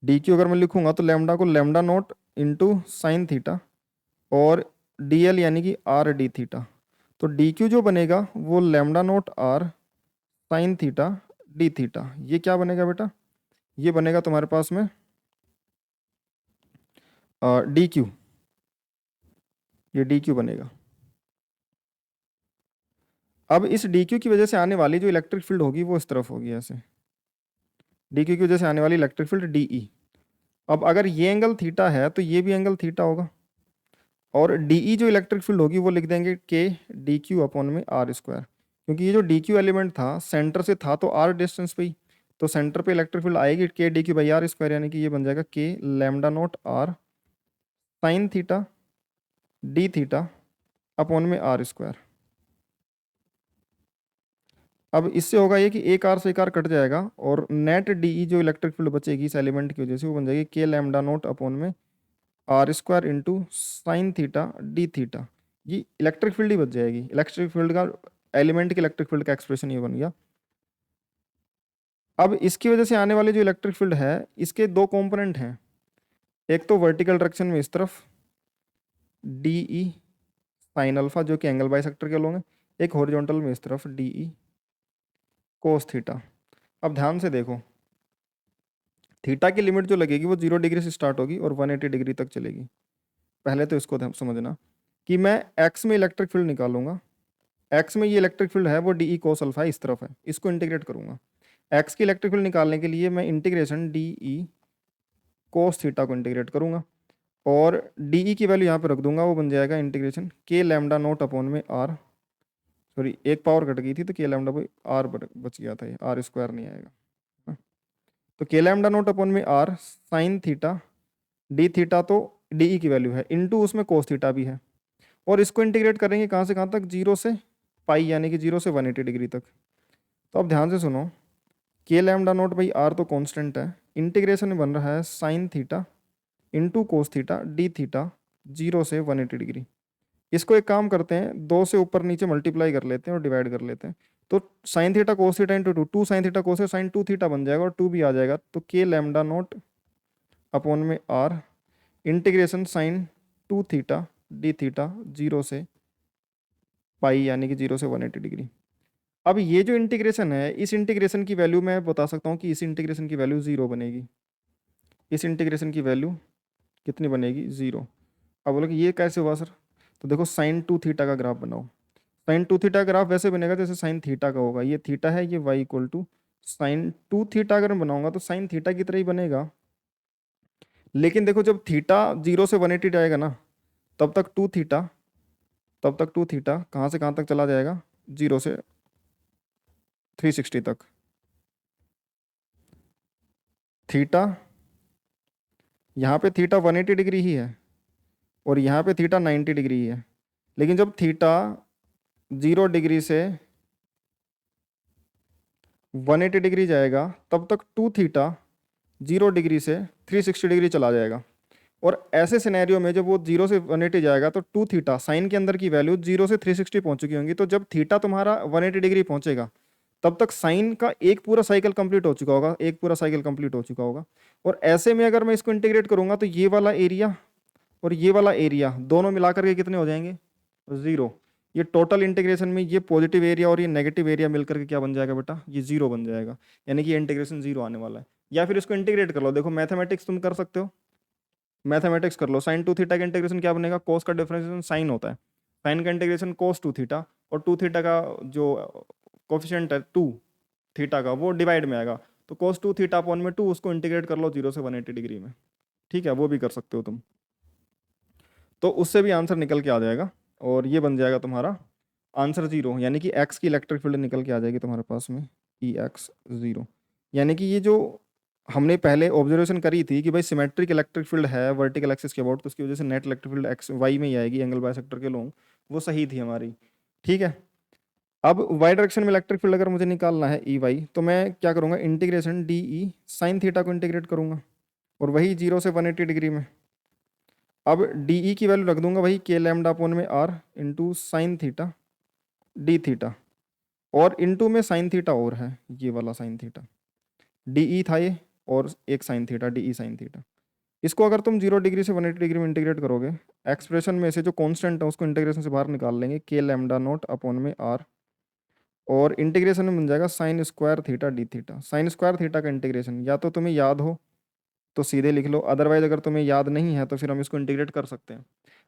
D q अगर मैं लिखूंगा तो लेमडा को lambda naught into sine theta, और डी एल यानी कि आर डी थीटा। तो डी क्यू जो बनेगा वो lambda naught r sine theta D theta. ये क्या बनेगा बेटा? ये बनेगा तुम्हारे पास में डी क्यू, ये डी क्यू बनेगा। अब इस डी क्यू की वजह से आने वाली जो इलेक्ट्रिक फील्ड होगी वो इस तरफ होगी, ऐसे डी क्यू की वजह से आने वाली इलेक्ट्रिक फील्ड डी ई। अब अगर ये एंगल थीटा है तो ये भी एंगल थीटा होगा, और डी ई जो इलेक्ट्रिक फील्ड होगी वो लिख देंगे के डी क्यू अपॉन में आर स्क्वायर, क्योंकि ये जो डी क्यू एलिमेंट था सेंटर से था तो आर डिस्टेंस पे ही, तो सेंटर पे इलेक्ट्रिक फील्ड आएगी k D Q by are square, यानी कि ये बन जाएगा के lambda naught r sine theta D theta upon में आर स्क्वायर। अब इससे होगा ये कि एक आर से एक आर कट जाएगा और नेट डी ई जो इलेक्ट्रिक फील्ड बचेगी इस एलिमेंट की वजह से वो बन जाएगी के लैम्डा नोट अपॉन में are square into sine theta D theta. ये इलेक्ट्रिक फील्ड ही बच जाएगी। इलेक्ट्रिक फील्ड का एलिमेंट के इलेक्ट्रिक फील्ड का एक्सप्रेशन ये बन गया। अब इसकी वजह से आने वाली जो इलेक्ट्रिक फील्ड है इसके दो कंपोनेंट हैं, एक तो वर्टिकल डायरेक्शन में इस तरफ डी ई साइन अल्फा जो कि एंगल बाइसेक्टर के लोग हैं, एक हॉरिजॉन्टल में इस तरफ डी ई कोस थीटा। अब ध्यान से देखो, थीटा की लिमिट जो लगेगी वो 0 डिग्री से स्टार्ट होगी और 180 डिग्री तक चलेगी। पहले तो इसको समझना कि मैं एक्स में इलेक्ट्रिक फील्ड निकालूंगा। एक्स में ये इलेक्ट्रिक फील्ड है वो डी ई कोस अल्फा इस तरफ है, इसको इंटीग्रेट करूंगा। एक्स की इलेक्ट्रिक फील्ड निकालने के लिए मैं integration D E cos theta को इंटीग्रेट करूंगा और डी ई की वैल्यू यहाँ पे रख दूंगा, वो बन जाएगा इंटीग्रेशन के लैम्डा नोट अपॉन में आर, सॉरी एक पावर कट गई थी तो के लैम्डा बाई आर बच गया था, ये आर स्क्वायर नहीं आएगा। हाँ। तो के लैम्डा नोट अपॉन में are sine theta D theta, तो डी ई की वैल्यू है, इंटू उसमें कोस थीटा भी है, और इसको इंटीग्रेट करेंगे कहाँ से कहाँ तक, 0 से पाई यानी कि 0 से 180 डिग्री तक। तो अब ध्यान से सुनो, के लैम्डा नोट बाई आर तो कांस्टेंट है, इंटीग्रेशन में बन रहा है sine theta into cos theta D theta 0 से 180 डिग्री। इसको एक काम करते हैं, 2 से ऊपर नीचे मल्टीप्लाई कर लेते हैं और डिवाइड कर लेते हैं। तो sine theta cos theta into two sine theta cos sine 2 theta बन जाएगा और 2 भी आ जाएगा, तो के लैम्डा नोट अपॉन में r integration sine 2 theta D theta 0 से पाई यानी कि 0 से 180 डिग्री। अब ये जो इंटीग्रेशन है, इस इंटीग्रेशन की वैल्यू मैं बता सकता हूँ कि इस इंटीग्रेशन की वैल्यू 0 बनेगी। इस इंटीग्रेशन की वैल्यू कितनी बनेगी? 0। अब बोलो कि ये कैसे हुआ सर? तो देखो साइन 2 थीटा का ग्राफ बनाओ। साइन 2 थीटा ग्राफ वैसे बनेगा जैसे साइन थीटा का होगा। ये थीटा है, ये y equal to sine 2 theta अगर मैं बनाऊंगा तो साइन थीटा की तरह ही बनेगा। लेकिन देखो जब थीटा 0 से 180 जाएगा ना, तब तक 2 थीटा, तब तक 2 थीटा कहाँ से कहाँ तक चला जाएगा? 0 से 360 तक। थीटा, यहाँ पे थीटा 180 डिग्री ही है और यहाँ पे थीटा 90 डिग्री ही है। लेकिन जब थीटा 0 डिग्री से 180 डिग्री जाएगा तब तक 2 थीटा 0 डिग्री से 360 डिग्री चला जाएगा। और ऐसे सिनेरियो में जब वो 0 से 180 जाएगा तो 2 थीटा साइन के अंदर की वैल्यू 0 से 360 पहुंच चुकी होंगी। तो जब थीटा तुम्हारा 180 डिग्री पहुंचेगा तब तक साइन का एक पूरा साइकिल कंप्लीट हो चुका होगा, एक पूरा साइकिल कंप्लीट हो चुका होगा। और ऐसे में अगर मैं इसको इंटीग्रेट करूंगा तो ये वाला एरिया और ये वाला एरिया दोनों मिलाकर के कितने हो जाएंगे? 0। ये टोटल इंटीग्रेशन में ये पॉजिटिव एरिया और ये नेगेटिव एरिया मिलकर के क्या बन जाएगा बेटा? ये 0 बन जाएगा। यानी कि ये इंटीग्रेशन 0 आने वाला है। या फिर इसको इंटीग्रेट कर लो। देखो मैथमेटिक्स तुम कर सकते हो, मैथमेटिक्स कर लो। साइन 2 थीटा का इंटीग्रेशन क्या बनेगा? कोस का डिफरेंशिएशन साइन होता है, साइन का इंटीग्रेशन कोस 2 थीटा, और 2 थीटा का जो कोफिशिएंट है 2 थीटा का वो डिवाइड में आएगा। तो कोस 2 थीटा अपॉन में 2, उसको इंटीग्रेट कर लो 0 से 180 डिग्री में। ठीक है, वो भी कर सकते हो तुम। तो उससे भी आंसर निकल के आ जाएगा और ये बन जाएगा तुम्हारा आंसर 0। यानी कि एक्स की इलेक्ट्रिक फील्ड निकल के आ जाएगी तुम्हारे पास में, ई एक्स 0। यानी कि ये जो हमने पहले ऑब्जर्वेशन करी थी कि भाई सिमेट्रिक इलेक्ट्रिक फील्ड है वर्टिकल एक्सिस के अबाउट, तो उसकी वजह से net electric field x y में ही आएगी एंगल बायसेक्टर के लोग, वो सही थी हमारी। ठीक है, अब वाई डायरेक्शन में इलेक्ट्रिक फील्ड अगर मुझे निकालना है ई वाई, तो मैं क्या करूँगा? Integration D E sine theta को इंटीग्रेट करूँगा और वही 0 से 180 डिग्री में। अब डी ई की वैल्यू रख दूंगा वही के लैम्डा अपोन में are into sine theta D theta, और इंटू में साइन थीटा और है, ये वाला साइन थीटा डी ई था ये, और एक sign theta D E sine theta. इसको अगर तुम 0 डिग्री से 180 डिग्री में इंटीग्रेट करोगे, एक्सप्रेशन में से जो कांस्टेंट है उसको इंटीग्रेशन से बाहर निकाल लेंगे, के लैम्डा नॉट अपॉन में आर, और इंटीग्रेशन में बन जाएगा sine square theta D theta. Sine square theta का इंटीग्रेशन या तो तुम्हें याद हो तो सीधे लिख लो, अदरवाइज अगर तुम्हें याद नहीं है तो फिर हम इसको इंटीग्रेट कर सकते हैं।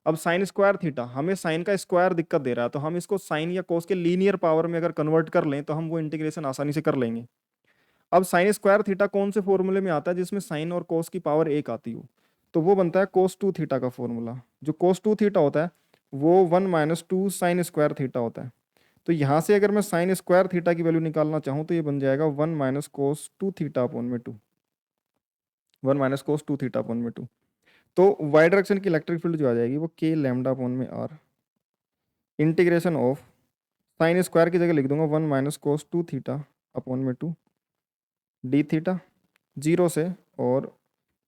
अब साइन स्क्वायर थीटा, हमें साइन का स्क्वायर दिक्कत दे रहा है, तो हम इसको साइन या कोस के लीनियर पावर में अगर कन्वर्ट कर लें तो हम वो इंटीग्रेशन आसानी से कर लेंगे। अब साइन स्क्वायर थीटा कौन से फॉर्मूले में आता है? जिसमें साइन और कोस की पावर 1 आती हो, तो वो बनता है कोस 2 थीटा का फॉर्मूला। जो कोस 2 थीटा होता है वो 1 माइनस 2 साइन स्क्वायर थीटा होता है। तो यहाँ से अगर मैं साइन स्क्वायर थीटा की वैल्यू निकालना चाहूँ तो ये बन जाएगा 1 माइनस कोस 2 थीटा अपॉन में 2, 1 माइनस कोस 2 थीटा अपॉन में 2। तो वाई डायरेक्शन की इलेक्ट्रिक फील्ड जो आ जाएगी वो के लैम्डा अपॉन में r integration of sine square की जगह लिख दूंगा 1 माइनस कोस 2 थीटा अपॉन में 2 डी थीटा 0 से, और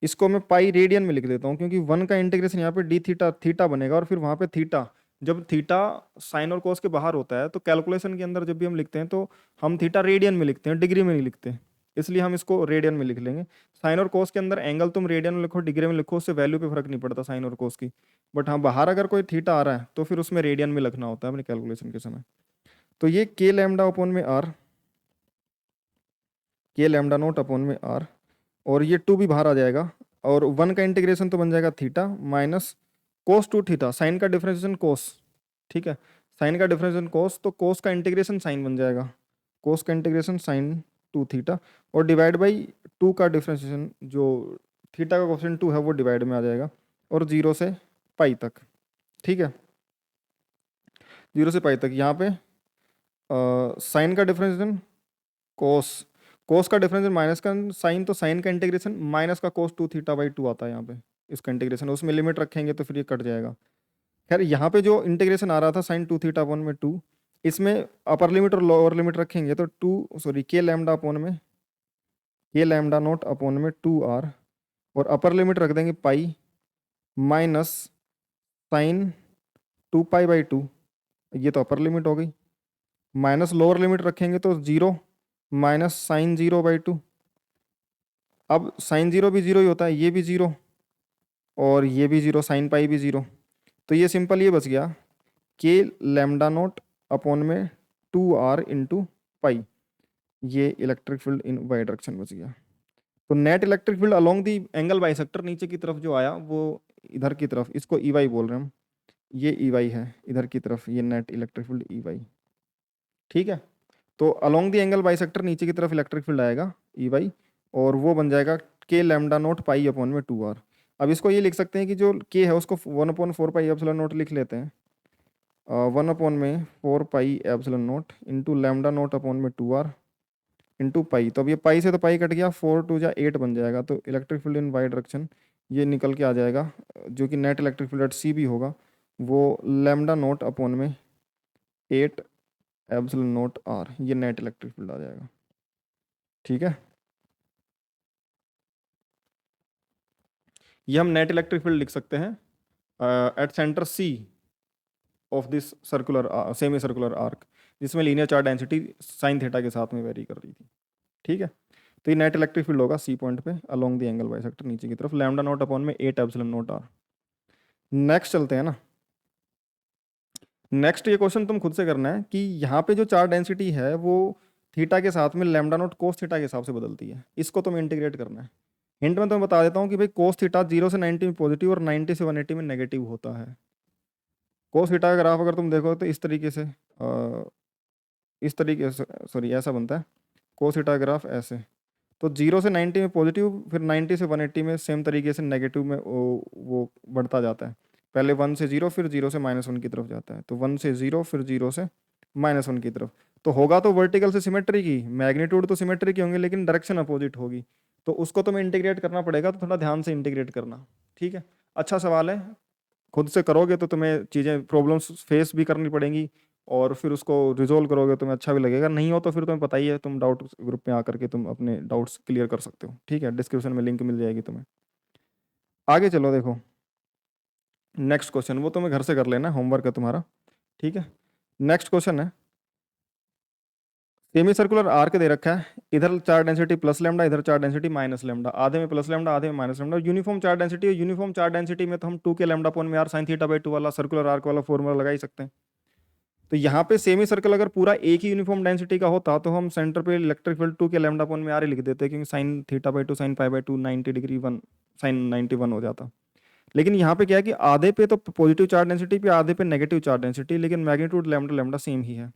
इसको मैं पाई रेडियन में लिख देता हूँ क्योंकि 1 का इंटीग्रेशन यहाँ पे डी थीटा थीटा बनेगा, और फिर वहाँ पे थीटा, जब थीटा साइन और कोस के बाहर होता है तो कैलकुलेशन के अंदर जब भी हम लिखते हैं तो हम थीटा रेडियन में लिखते हैं, डिग्री में नहीं लिखते, इसलिए हम इसको रेडियन में लिख लेंगे। साइन और कोस के अंदर एंगल तुम रेडियन में लिखो डिग्री में लिखो, उससे वैल्यू पे फर्क नहीं पड़ता साइन और कोस की। बट हाँ, बाहर अगर कोई थीटा आ रहा है तो फिर उसमें रेडियन में लिखना होता है अपने कैलकुलेशन के समय। तो ये के लैम्डा अपॉन में r, k lambda naught upon में आर, और ये 2 भी बाहर आ जाएगा, और 1 का इंटीग्रेशन तो बन जाएगा theta minus cos 2 theta, sine का डिफरेंशिएशन कोस। ठीक है, साइन का डिफरेंशिएशन कोस, तो कोस का इंटीग्रेशन साइन बन जाएगा, कोस का इंटीग्रेशन साइन 2 थीटा, और डिवाइड बाई 2 का डिफरेंशिएशन जो थीटा का कोफिशिएंट 2 है वो डिवाइड में आ जाएगा, और 0 से पाई तक। ठीक है, 0 से पाई तक। यहाँ पे साइन का डिफरेंशिएशन कोस, कोस का डिफरेंशिएशन माइनस का साइन, तो साइन का इंटीग्रेशन माइनस का कोस 2 थीटा बाई 2 आता है यहाँ पे, इसका इंटीग्रेशन उसमें लिमिट रखेंगे तो फिर ये कट जाएगा। खैर यहाँ पे जो इंटीग्रेशन आ रहा था साइन 2 थीटा अपॉन में 2, इसमें अपर लिमिट और लोअर लिमिट रखेंगे तो के लैम्डा अपॉन में के लैम्डा नोट अपॉन में 2 आर, और अपर लिमिट रख देंगे pi minus sine 2 pi by 2, ये तो अपर लिमिट हो गई, माइनस लोअर लिमिट रखेंगे तो 0 माइनस साइन 0 बाई 2। अब साइन 0 भी 0 ही होता है, ये भी 0 और ये भी 0, साइन पाई भी 0, तो ये सिंपल ये बच गया के लैम्डा नोट अपॉन में 2 आर इंटू पाई, ये electric field in y direction बच गया। तो net electric field along the angle bisector नीचे की तरफ जो आया वो इधर की तरफ, इसको ई वाई बोल रहे हैं हम, ये ई वाई है इधर की तरफ, ये net electric field e y. ठीक है, तो अलोंग दी एंगल बाइसेक्टर नीचे की तरफ इलेक्ट्रिक फील्ड आएगा ई वाई, और वो बन जाएगा के लैम्डा नोट पाई अपॉन में 2r। अब इसको ये लिख सकते हैं कि जो के है उसको 1/4 पाई एप्सिलॉन नोट लिख लेते हैं, 1/4 pi epsilon note into lambda naught upon में 2r इंटू पाई। तो अब ये पाई से तो पाई कट गया, 4×2 = 8 बन जाएगा। तो electric field in y direction ये निकल के आ जाएगा, जो कि net electric field at c भी होगा, वो लैम्डा नोट अपॉन में 8 एप्सिलॉन नोट आर, ये नेट इलेक्ट्रिक फील्ड आ जाएगा। ठीक है, ये हम नेट इलेक्ट्रिक फील्ड लिख सकते हैं at centre C of this circular semi circular arc, जिसमें linear charge density sine theta के साथ में वेरी कर रही थी। ठीक है, तो ये नेट इलेक्ट्रिक फील्ड होगा सी पॉइंट पे अलोंग द एंगल बाइसेक्टर नीचे की तरफ, लैम्डा नोट अपॉन में 8 एप्सिलॉन नोट आर। नेक्स्ट चलते हैं ना, नेक्स्ट ये क्वेश्चन तुम खुद से करना है कि यहाँ पे जो चार्ज डेंसिटी है वो थीटा के साथ में लैम्डा नोट कोस थीटा के हिसाब से बदलती है, इसको तुम्हें इंटीग्रेट करना है। हिंट में तो मैं बता देता हूँ कि भाई कोस थीटा 0 से 90 में पॉजिटिव और 90 से 180 में नेगेटिव होता है। कोस थीटा का ग्राफ अगर तुम देखो तो इस तरीके से इस तरीके से, सॉरी ऐसा बनता है कोस थीटा ग्राफ ऐसे। तो 0 से 90 में पॉजिटिव, फिर 90 से 180 में सेम तरीके से नेगेटिव में वो बढ़ता जाता है। पहले 1 से 0, फिर 0 से -1 की तरफ जाता है। तो 1 से 0, फिर 0 से -1 की तरफ। तो होगा तो वर्टिकल से सिमेट्री की, मैग्नीट्यूड तो सिमेट्री की होंगे लेकिन डायरेक्शन अपोजिट होगी। तो उसको तुम्हें इंटीग्रेट करना पड़ेगा, तो थोड़ा ध्यान से इंटीग्रेट करना। ठीक है, अच्छा सवाल है, खुद से करोगे तो तुम्हें चीज़ें प्रॉब्लम्स फेस भी करनी पड़ेंगी, और फिर उसको रिजोल्व करोगे तुम्हें अच्छा भी लगेगा। नहीं हो तो फिर तुम्हें पता ही है, तुम डाउट ग्रुप में आकर के तुम अपने डाउट्स क्लियर कर सकते हो। ठीक है, डिस्क्रिप्शन में लिंक मिल जाएगी तुम्हें। आगे चलो, देखो नेक्स्ट क्वेश्चन, वो तुम्हें घर से कर लेना, होमवर्क है तुम्हारा। ठीक है, नेक्स्ट क्वेश्चन है, सेमी सर्कुलर आर्क दे रखा है, इधर चार्ज डेंसिटी प्लस लैम्डा, इधर चार्ज डेंसिटी माइनस लैम्डा, आधे में प्लस लैम्डा आधे में minus lambda. Uniform charge density है, यूनिफॉर्म चार्ज डेंसिटी में तो हम 2 के लैम्डा अपॉन में आर साइन थीटा बाई 2 वाला सर्कुलर आर्क वाला फॉर्मूला लगा ही सकते हैं। तो यहाँ पे सेमी सर्कल अगर पूरा एक ही यूनिफॉर्म डेंसिटी का होता तो हम सेंटर पे electric field 2 k lambda upon में आर ही लिख देते, क्योंकि sine theta by 2 sine pi by 2 90 degree 1 sine 91 हो जाता। लेकिन यहाँ पे क्या है कि आधे पे तो पॉजिटिव चार्ज डेंसिटी पे, आधे पे नेगेटिव चार्ज डेंसिटी, लेकिन मैग्नीट्यूड लैम्डा लैम्डा सेम ही है।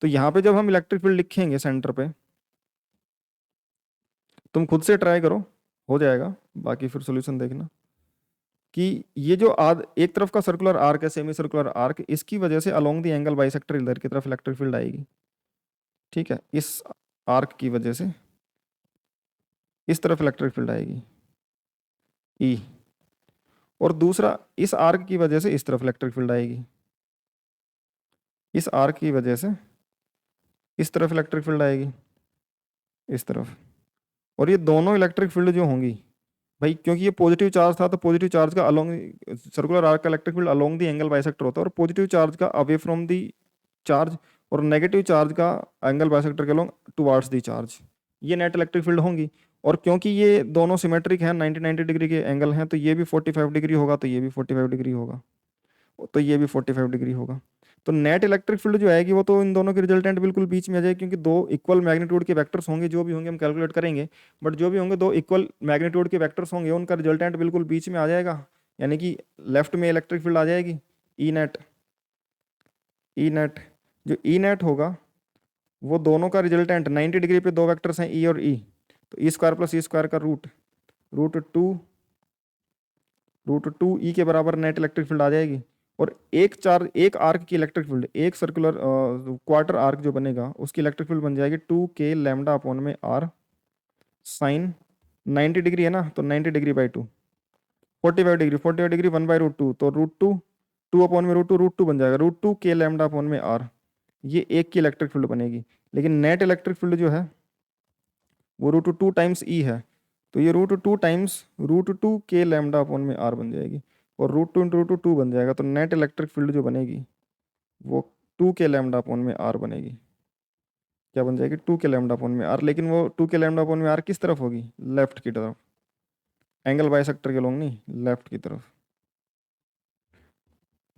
तो यहाँ पे जब हम इलेक्ट्रिक फील्ड लिखेंगे सेंटर पे, तुम खुद से ट्राई करो, हो जाएगा, बाकी फिर सोल्यूशन देखना कि ये जो एक तरफ का सर्कुलर आर्क है सेमी सर्कुलर आर्क, इसकी वजह से अलोंग द एंगल बाइसेक्टर इधर की तरफ इलेक्ट्रिक फील्ड आएगी। ठीक है, इस आर्क की वजह से इस तरफ इलेक्ट्रिक फील्ड आएगी ई, और दूसरा इस आर्क की वजह से इस तरफ इलेक्ट्रिक फील्ड आएगी, इस आर्क की वजह से इस तरफ इलेक्ट्रिक फील्ड आएगी, इस तरफ। और ये दोनों इलेक्ट्रिक फील्ड जो होंगी भाई, क्योंकि ये पॉजिटिव चार्ज था तो पॉजिटिव चार्ज का अलोंग सर्कुलर आर्क का electric field along the angle bisector होता है, और पॉजिटिव चार्ज का अवे फ्रॉम द चार्ज, और नेगेटिव चार्ज का एंगल बाइसेक्टर के अलोंग टुवार्ड्स द चार्ज, ये नेट इलेक्ट्रिक फील्ड होंगी। और क्योंकि ये दोनों सिमेट्रिक हैं, 90 डिग्री के एंगल हैं, तो ये भी 45 डिग्री होगा, तो ये भी 45 डिग्री होगा, तो ये भी 45 डिग्री होगा। तो नेट इलेक्ट्रिक फील्ड जो आएगी वो तो इन दोनों की रिजल्टेंट बिल्कुल बीच में आ जाएगी, क्योंकि दो इक्वल मैग्नीट्यूड के वेक्टर्स होंगे, जो भी होंगे हम कैलकुलेट करेंगे, बट जो भी होंगे दो इक्वल मैग्नीट्यूड के वेक्टर्स होंगे, उनका रिजल्टेंट बिल्कुल बीच में आ जाएगा, यानी कि लेफ्ट में इलेक्ट्रिक फील्ड आ जाएगी ई नेट। ई नेट, जो ई नेट होगा वो दोनों का रिजल्टेंट 90 डिग्री पे दो वेक्टर्स हैं ई और ई, तो E square plus E square का रूट टू ई के बराबर नेट इलेक्ट्रिक फील्ड आ जाएगी। और एक आर्क की इलेक्ट्रिक फील्ड, एक सर्कुलर क्वार्टर आर्क जो बनेगा उसकी इलेक्ट्रिक फील्ड बन जाएगी 2 के लैम्डा अपॉन में आर साइन 90 डिग्री है ना, तो 90 डिग्री बाई 2 45 डिग्री 1/√2, तो √2 अपॉन में √2 बन जाएगा, √2 के लैम्डा अपॉन में आर, ये एक की इलेक्ट्रिक फील्ड बनेगी। लेकिन नेट इलेक्ट्रिक फील्ड जो है वो √2 टाइम्स ई है, तो ये √2 टाइम्स √2 के लैम्डा अपॉन में आर बन जाएगी, और √2 इंटू √2 बन जाएगा। तो नेट इलेक्ट्रिक फील्ड जो बनेगी वो 2 के लैम्डा अपॉन में आर बनेगी। क्या बन जाएगी? 2 के लैम्डा अपॉन में आर, लेकिन वो 2 के लैम्डा अपॉन में आर किस तरफ होगी? लेफ्ट की तरफ, एंगल बाइसेक्टर के लोंग नहीं, लेफ्ट की तरफ।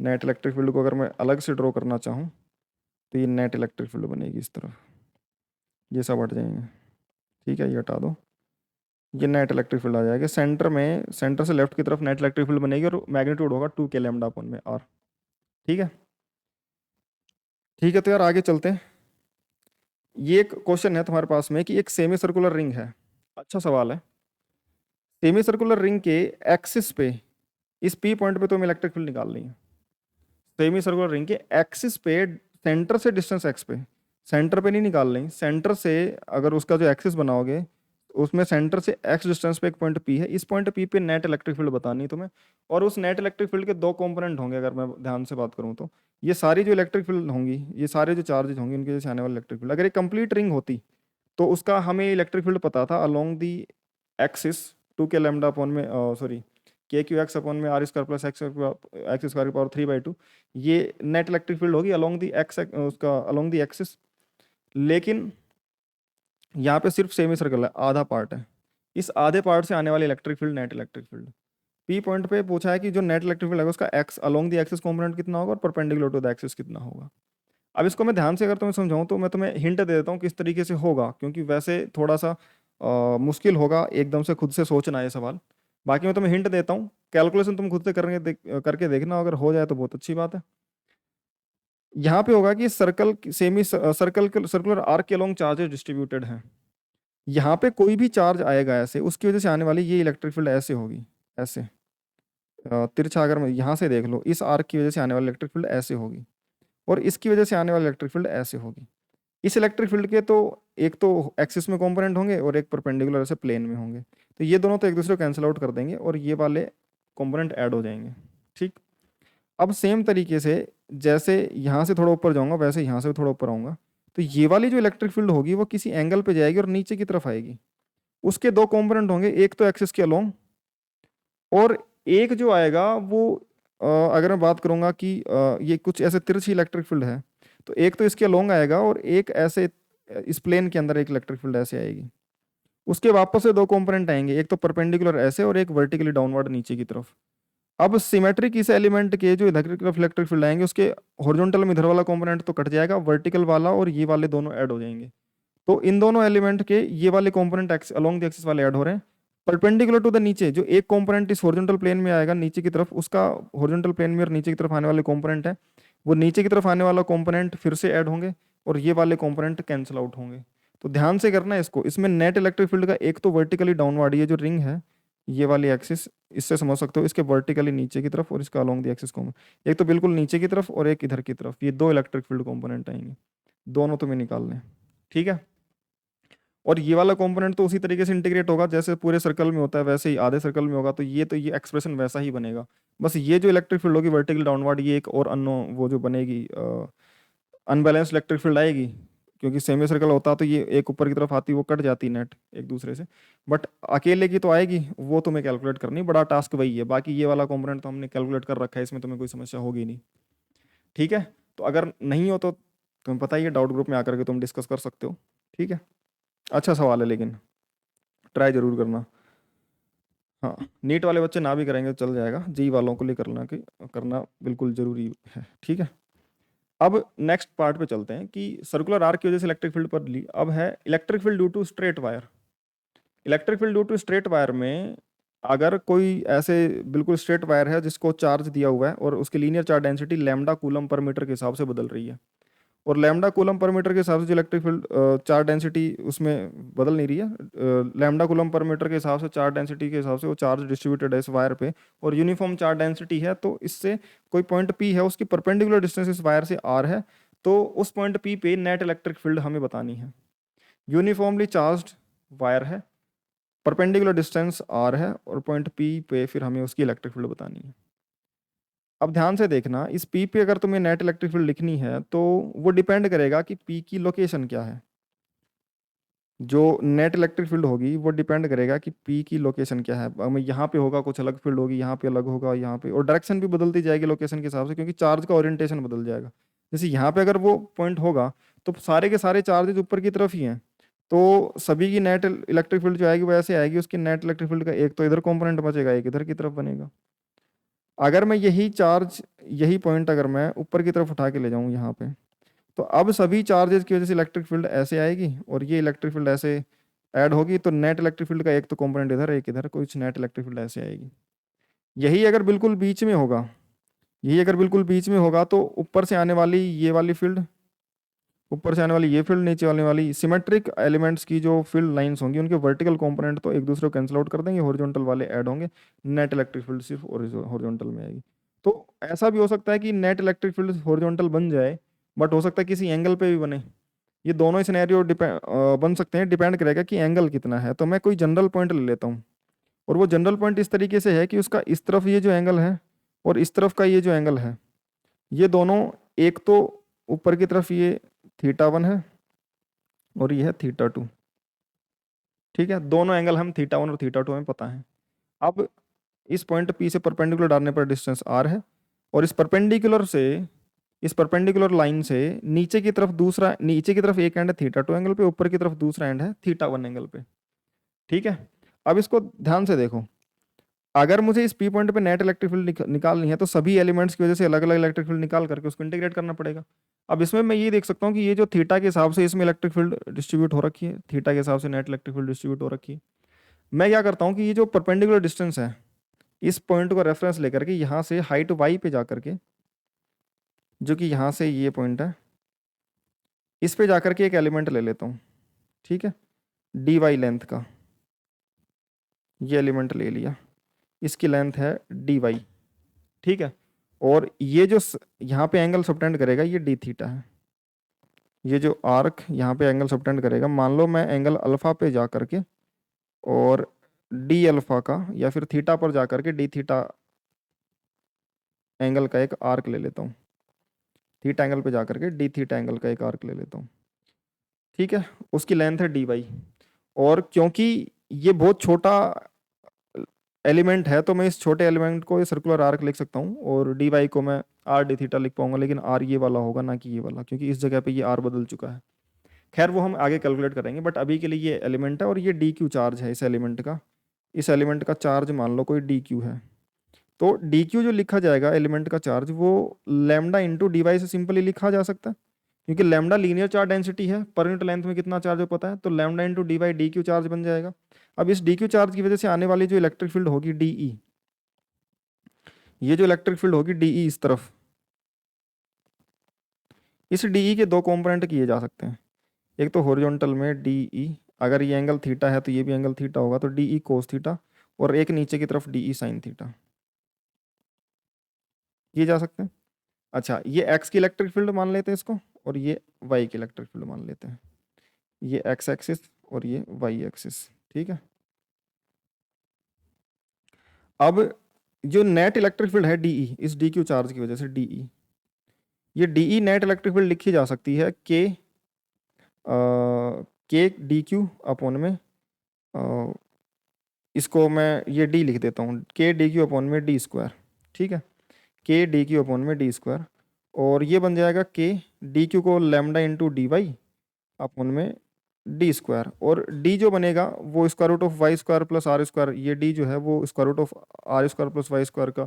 नेट इलेक्ट्रिक फील्ड को अगर मैं अलग से ड्रॉ करना चाहूँ तो ये नेट इलेक्ट्रिक फील्ड बनेगी इस तरफ। ये सब हट जाएंगे। ठीक है, ये हटा दो, ये नेट इलेक्ट्रिक फील्ड आ जाएगा। सेंटर में, सेंटर से लेफ्ट की तरफ नेट इलेक्ट्रिक फील्ड बनेगी और मैग्नीट्यूड होगा 2 के लैम्डा अपन में आर। ठीक है, ठीक है। तो यार आगे चलते हैं। ये एक क्वेश्चन है तुम्हारे पास में कि एक सेमी सर्कुलर रिंग है। अच्छा सवाल है। सेमी सर्कुलर रिंग के एक्सिस पे, इस पी पॉइंट पे तुम्हें इलेक्ट्रिक फील्ड निकालनी है। सेमी सर्कुलर रिंग के एक्सिस पे, सेंटर से डिस्टेंस एक्स पे, सेंटर पे नहीं निकाल रही, सेंटर से अगर उसका जो एक्सिस बनाओगे उसमें सेंटर से एक्स डिस्टेंस पे एक पॉइंट पी है, इस पॉइंट पी पे नेट इलेक्ट्रिक फील्ड बतानी है तुम्हें। और उस नेट इलेक्ट्रिक फील्ड के दो कंपोनेंट होंगे, अगर मैं ध्यान से बात करूं तो ये सारी जो इलेक्ट्रिक फील्ड होंगी, ये सारे जो चार्जेज होंगे उनके जैसे आने वाले इलेक्ट्रिक फील्ड, अगर ये कंप्लीट रिंग होती तो उसका हमें इलेक्ट्रिक फील्ड पता था along the axis 2 k lambda upon में, sorry k q x upon में are square plus x square की पावर 3/2, ये नेट इलेक्ट्रिक फील्ड होगी अलोंग दी एक्स, उसका अलोंग दी एक्सिस। लेकिन यहाँ पे सिर्फ सेमी सर्कल है, आधा पार्ट है, इस आधे पार्ट से आने वाली electric field net electric field. P point पे पूछा है कि जो नेट इलेक्ट्रिक फील्ड है उसका x along the axis component कितना होगा और परपेंडिकुलर टू द एक्सिस कितना होगा। अब इसको मैं ध्यान से अगर तुम्हें समझाऊं तो मैं तुम्हें हिंट दे देता हूँ किस तरीके से होगा, क्योंकि वैसे थोड़ा सा मुश्किल होगा एकदम से खुद से सोचना ये सवाल। बाकी मैं तुम्हें हिंट देता हूँ, कैलकुलेशन तुम खुद से करके देखना, अगर हो जाए तो बहुत अच्छी बात है। यहाँ पे होगा कि circle, semi circle, circular arc के अलोंग चार्जेस डिस्ट्रीब्यूटेड हैं। यहाँ पे कोई भी चार्ज आएगा ऐसे, उसकी वजह से आने वाली ये इलेक्ट्रिक फील्ड ऐसे होगी, ऐसे तिरछा अगर मैं यहाँ से देख लो, इस आर्क की वजह से आने वाली इलेक्ट्रिक फील्ड ऐसे होगी और इसकी वजह से आने वाली इलेक्ट्रिक फील्ड ऐसे होगी। इस इलेक्ट्रिक फील्ड के तो एक तो एक्सिस में कंपोनेंट होंगे और एक परपेंडिकुलर ऐसे प्लेन में होंगे, तो ये दोनों तो एक दूसरे को कैंसिल आउट कर देंगे और ये वाले कंपोनेंट ऐड हो जाएंगे। ठीक, अब सेम तरीके से जैसे यहाँ से थोड़ा ऊपर जाऊंगा वैसे यहाँ से भी थोड़ा ऊपर आऊंगा, तो ये वाली जो इलेक्ट्रिक फील्ड होगी वो किसी एंगल पे जाएगी और नीचे की तरफ आएगी। उसके दो कंपोनेंट होंगे, एक तो एक्सिस के अलोंग और एक जो आएगा वो अगर मैं बात करूंगा कि ये कुछ ऐसे तिरछी इलेक्ट्रिक फील्ड है, तो एक तो इसके अलोंग आएगा और एक ऐसे इस प्लेन के अंदर एक इलेक्ट्रिक फील्ड ऐसे आएगी। उसके वापस से दो कंपोनेंट आएंगे, एक तो परपेंडिकुलर ऐसे और एक वर्टिकली डाउनवर्ड नीचे की तरफ। अब सिमेट्रिक इस एलिमेंट के जो इधर की तरफ इलेक्ट्रिक फील्ड आएंगे उसके हॉरिजॉन्टल में इधर वाला कंपोनेंट तो कट जाएगा, वर्टिकल वाला और ये वाले दोनों ऐड हो जाएंगे। तो इन दोनों एलिमेंट के ये वाले component x along the axis वाले ऐड हो रहे हैं। परपेंडिकुलर टू द नीचे जो एक कंपोनेंट इस हॉरिजॉन्टल प्लेन में आएगा नीचे की तरफ, उसका हॉरिजॉन्टल प्लेन में और नीचे की तरफ आने वाले कंपोनेंट है, वो नीचे की तरफ आने वाला कंपोनेंट फिर से ऐड होंगे और ये वाले कंपोनेंट कैंसिल आउट होंगे। तो ध्यान से करना है इसको, इसमें नेट इलेक्ट्रिक फील्ड का एक तो वर्टिकली डाउनवर्ड, ये जो रिंग है ये वाली एक्सिस, इससे समझ सकते हो इसके वर्टिकली नीचे की तरफ और इसका अलोंग द एक्सिस कंपोनेंट, एक तो बिल्कुल नीचे की तरफ और एक इधर की तरफ, ये दो इलेक्ट्रिक फील्ड कंपोनेंट आएंगे, दोनों तुम्हें निकालने हैं। ठीक है, और ये वाला कंपोनेंट तो उसी तरीके से इंटीग्रेट होगा जैसे पूरे सर्कल में होता है वैसे ही आधे सर्कल में होगा, तो ये एक्सप्रेशन वैसा ही बनेगा। बस ये जो इलेक्ट्रिक फील्ड होगी वर्टिकल डाउनवर्ड, ये एक और अनो वो जो बनेगी अनबैलेंस इलेक्ट्रिक फील्ड आएगी, क्योंकि सेमी सर्कल होता तो ये एक ऊपर की तरफ आती वो कट जाती नेट एक दूसरे से, बट अकेले की तो आएगी, वो तुम्हें कैलकुलेट करनी, बड़ा टास्क वही है। बाकी ये वाला कंपोनेंट तो हमने कैलकुलेट कर रखा है, इसमें तुम्हें कोई समस्या होगी नहीं। ठीक है, तो अगर नहीं हो तो तुम्हें पता ही है, डाउट ग्रुप में आकर के तुम डिस्कस कर सकते हो। ठीक है, अच्छा सवाल है लेकिन ट्राई जरूर करना। हाँ, नीट वाले बच्चे ना भी करेंगे तो चल जाएगा, जी वालों को लिए करना बिल्कुल जरूरी है। ठीक है, अब नेक्स्ट पार्ट पे चलते हैं कि सर्कुलर आर्क की वजह से इलेक्ट्रिक फील्ड पर ली। अब है electric field due to straight wire. Electric field due to straight wire में अगर कोई ऐसे बिल्कुल स्ट्रेट वायर है जिसको चार्ज दिया हुआ है और उसकी linear charge density lambda coulomb per metre के हिसाब से बदल रही है, और लैम्डा कूलम पर मीटर के हिसाब से जो इलेक्ट्रिक फील्ड चार्ज डेंसिटी उसमें बदल नहीं रही है, लैम्डा कूलम पर मीटर के हिसाब से चार्ज डेंसिटी के हिसाब से वो चार्ज डिस्ट्रीब्यूटेड है इस वायर पे और यूनिफॉर्म चार्ज डेंसिटी है, तो इससे कोई पॉइंट पी है उसकी परपेंडिकुलर डिस्टेंस इस वायर से आर है, तो उस पॉइंट पी पे नेट इलेक्ट्रिक फील्ड हमें बतानी है। यूनिफॉर्मली चार्ज वायर है, परपेंडिकुलर डिस्टेंस आर है और पॉइंट पी पे फिर हमें उसकी इलेक्ट्रिक फील्ड बतानी है। अब ध्यान से देखना, इस पी पे अगर तुम्हें नेट इलेक्ट्रिक फील्ड लिखनी है तो वो डिपेंड करेगा कि पी की लोकेशन क्या है। जो नेट इलेक्ट्रिक फील्ड होगी वो डिपेंड करेगा कि पी की लोकेशन क्या है। अब यहाँ पे होगा कुछ अलग फील्ड होगी, यहाँ पे अलग होगा, यहाँ पे, और डायरेक्शन भी बदलती जाएगी लोकेशन के हिसाब से, क्योंकि चार्ज का ओरिएंटेशन बदल जाएगा। जैसे यहाँ पे अगर वो पॉइंट होगा तो सारे के सारे चार्जेज ऊपर की तरफ ही हैं, तो सभी की नेट इलेक्ट्रिक फील्ड जो आएगी वो ऐसे आएगी, उसकी नेट इलेक्ट्रिक फील्ड का एक तो इधर कॉम्पोनेंट बचेगा, एक इधर की तरफ बनेगा। अगर मैं यही चार्ज, यही पॉइंट अगर मैं ऊपर की तरफ उठा के ले जाऊं यहाँ पे, तो अब सभी चार्जेस की वजह से इलेक्ट्रिक फील्ड ऐसे आएगी और ये इलेक्ट्रिक फील्ड ऐसे ऐड होगी, तो नेट इलेक्ट्रिक फील्ड का एक तो कंपोनेंट इधर एक इधर, कुछ नेट इलेक्ट्रिक फील्ड ऐसे आएगी। यही अगर बिल्कुल बीच में होगा, यही अगर बिल्कुल बीच में होगा तो ऊपर से आने वाली ये वाली फील्ड, ऊपर से आने वाली ये फील्ड, नीचे आने वाली सिमेट्रिक एलिमेंट्स की जो फील्ड लाइंस होंगी उनके वर्टिकल कंपोनेंट तो एक दूसरे को कैंसिल आउट कर देंगे, हॉरिजॉन्टल वाले ऐड होंगे, नेट इलेक्ट्रिक फील्ड सिर्फ हॉरिजॉन्टल में आएगी। तो ऐसा भी हो सकता है कि नेट इलेक्ट्रिक फील्ड हॉरिजॉन्टल बन जाए, बट हो सकता है किसी एंगल पे भी बने। ये दोनों ही सिनेरियो बन सकते हैं, डिपेंड करेगा कि एंगल कितना है। तो मैं कोई जनरल पॉइंट ले लेता हूँ, और वो जनरल पॉइंट इस तरीके से है कि उसका इस तरफ ये जो एंगल है और इस तरफ का ये जो एंगल है, ये दोनों, एक तो ऊपर की तरफ ये θ1 है और ये है θ2। ठीक है, दोनों एंगल हम θ1 और θ2 हमें पता है। अब इस पॉइंट P से परपेंडिकुलर डालने पर डिस्टेंस r है, और इस परपेंडिकुलर से, इस परपेंडिकुलर लाइन से नीचे की तरफ दूसरा, नीचे की तरफ एक एंड है θ2 एंगल पे, ऊपर की तरफ दूसरा एंड है θ1 एंगल पे। ठीक है, अब इसको ध्यान से देखो, अगर मुझे इस पी पॉइंट पे नेट इलेक्ट्रिक फील्ड निकालनी है तो सभी एलिमेंट्स की वजह से अलग अलग इलेक्ट्रिक फील्ड निकाल करके उसको इंटीग्रेट करना पड़ेगा। अब इसमें मैं ये देख सकता हूँ कि ये जो थीटा के हिसाब से इसमें इलेक्ट्रिक फील्ड डिस्ट्रीब्यूट हो रखी है, थीटा के हिसाब से नेट इलेक्ट्रिक फील्ड डिस्ट्रीब्यूट हो रखी है। मैं क्या करता हूँ कि ये जो परपेंडिकुलर डिस्टेंस है, इस पॉइंट को रेफरेंस लेकर के यहाँ से हाइट वाई पे जा करके, जो कि यहाँ से ये पॉइंट है, इस पे जाकर के एक एलिमेंट ले लेता हूँ। ठीक है, डी वाई लेंथ का ये एलिमेंट ले लिया, इसकी लेंथ है डी वाई। ठीक है, और ये जो यहाँ पे एंगल सबटेंड करेगा ये डी थीटा है। ये जो आर्क यहाँ पे एंगल सबटेंड करेगा, मान लो मैं एंगल अल्फा पे जा करके और डी अल्फा का या फिर थीटा पर जा करके डी थीटा एंगल का एक आर्क ले लेता हूँ, थीटा एंगल पे जा करके डी थीटा एंगल का एक आर्क ले लेता हूँ। ठीक है, उसकी लेंथ है डी वाई, और क्योंकि ये बहुत छोटा एलिमेंट है तो मैं इस छोटे एलिमेंट को सर्कुलर आर्क लिख सकता हूँ, और डी वाई को मैं आर डी थीटा लिख पाऊंगा, लेकिन आर ये वाला होगा ना कि ये वाला, क्योंकि इस जगह पे ये आर बदल चुका है। खैर वो हम आगे कैलकुलेट करेंगे, बट अभी के लिए ये एलिमेंट है और ये डी क्यू चार्ज है इस एलिमेंट का। इस एलिमेंट का चार्ज मान लो कोई डी क्यू है, तो डी क्यू जो लिखा जाएगा एलिमेंट का चार्ज, वो लैम्डा इंटू डी वाई से सिंपली लिखा जा सकता है, क्योंकि लैम्डा लीनियर चार्ज डेंसिटी है, पर यूनिट लेंथ में कितना चार्ज हो पता है, तो lambda into D y d q charge बन जाएगा। अब इस डी क्यू चार्ज की वजह से आने वाली जो इलेक्ट्रिक फील्ड होगी डी ई, ये जो इलेक्ट्रिक फील्ड होगी डी ई इस तरफ, इस डी ई के दो कंपोनेंट किए जा सकते हैं। एक तो हॉरिजॉन्टल में डी ई, अगर ये एंगल थीटा है तो ये भी एंगल थीटा होगा, तो डी ई कोस थीटा, और एक नीचे की तरफ डी ई साइन थीटा किए जा सकते हैं। अच्छा, ये एक्स की इलेक्ट्रिक फील्ड मान लेते हैं इसको, और ये वाई की इलेक्ट्रिक फील्ड मान लेते हैं, ये एक्स एक्सिस और ये वाई एक्सिस। ठीक है, अब जो नेट इलेक्ट्रिक फील्ड है डीई, इस डी क्यू चार्ज की वजह से डीई, ये डीई नेट इलेक्ट्रिक फील्ड लिखी जा सकती है के डी क्यू अपॉन में, इसको मैं ये डी लिख देता हूँ, के डी क्यू अपॉन में डी स्क्वायर। ठीक है, के डी क्यू अपॉन में डी स्क्वायर, और ये बन जाएगा के डी क्यू को lambda into D Y upon में डी स्क्वायर, और डी जो बनेगा वो square root of Y square plus R square, ये डी जो है वो square root of R square plus Y square का,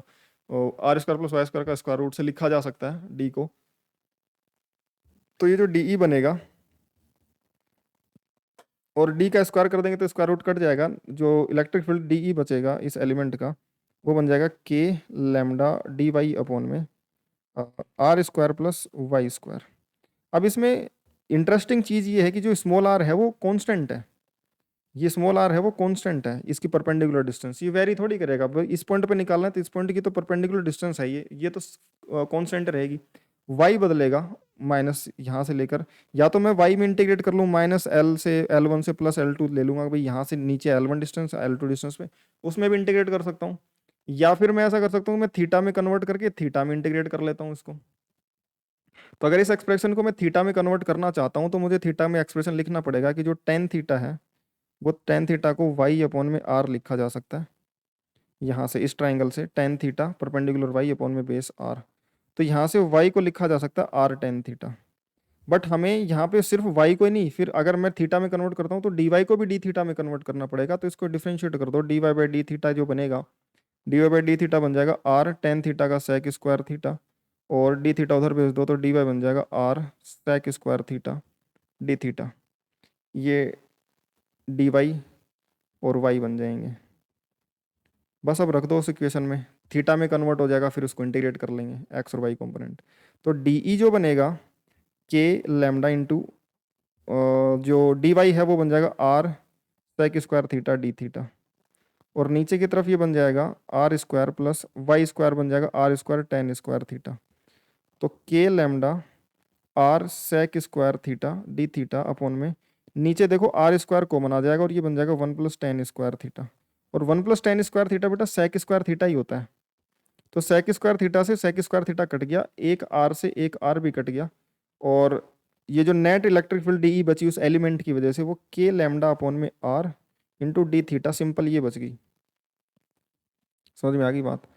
R square plus Y square का स्क्वायर रूट से लिखा जा सकता है डी को। तो ये जो डी ई बनेगा, और डी का स्क्वायर कर देंगे तो स्क्वायर रूट कट जाएगा, जो इलेक्ट्रिक फील्ड डी ई बचेगा इस एलिमेंट का, वो बन जाएगा के लैम्डा डी वाई अपॉन में are square plus Y square. अब इसमें इंटरेस्टिंग चीज़ ये है कि जो स्मॉल आर है वो कांस्टेंट है, ये स्मॉल आर है वो कांस्टेंट है, इसकी परपेंडिकुलर डिस्टेंस ये वेरी थोड़ी करेगा। अब इस पॉइंट पे निकालना है तो इस पॉइंट की तो परपेंडिकुलर डिस्टेंस है, ये तो कांस्टेंट रहेगी। वाई बदलेगा माइनस यहाँ से लेकर, या तो मैं वाई में इंटीग्रेट कर लूँ माइनस एल से L1 से प्लस L2 ले लूँगा भाई, यहाँ से नीचे L1 डिस्टेंस L2 डिस्टेंस पे, उसमें भी इंटीग्रेट कर सकता हूँ, या फिर मैं ऐसा कर सकता हूँ मैं थीटा में कन्वर्ट करके थीटा में इंटीग्रेट कर लेता हूँ इसको। तो अगर इस एक्सप्रेशन को मैं थीटा में कन्वर्ट करना चाहता हूँ तो मुझे थीटा में एक्सप्रेशन लिखना पड़ेगा कि जो टेन थीटा है वो टेन थीटा को वाई अपॉन में आर लिखा जा सकता है, यहाँ से इस ट्राइंगल से tan theta perpendicular y upon में बेस आर, तो यहाँ से वाई को लिखा जा सकता है आर टेन थीटा। बट हमें यहाँ पे सिर्फ वाई को ही नहीं, फिर अगर मैं थीटा में कन्वर्ट करता हूँ तो डी वाई को भी डी थीटा में कन्वर्ट करना पड़ेगा, तो इसको डिफ्रेंशिएट कर दो, d y by d theta जो बनेगा, d y by d theta बन जाएगा आर टेन थीटा का सेक स्क्वायर थीटा, और डी थीटा उधर भेज दो तो डी वाई बन जाएगा r sec square theta D theta. ये डी वाई और वाई बन जाएंगे। बस अब रख दो उस इक्वेशन में, थीटा में कन्वर्ट हो जाएगा, फिर उसको इंटीग्रेट कर लेंगे एक्स और वाई कंपोनेंट। तो डी ई जो बनेगा के लैम्डा इंटू जो डी वाई है वो बन जाएगा r sec square theta D theta, और नीचे की तरफ ये बन जाएगा r square plus Y square बन जाएगा r square tan square theta. तो k lambda r sec square theta D theta upon में नीचे देखो आर स्क्वायर कॉमन आ जाएगा और ये बन जाएगा one plus tan square theta. और one plus tan square theta बेटा सेक स्क्वायर थीटा ही होता है। तो सेक स्क्वायर थीटा से सेक स्क्वायर थीटा कट गया, एक आर से एक आर भी कट गया, और ये जो नेट इलेक्ट्रिक फील्ड डी बची उस एलिमेंट की वजह से वो के लैम्डा अपॉन में are into d theta, simple ये बच गई। समझ में आ गई बात।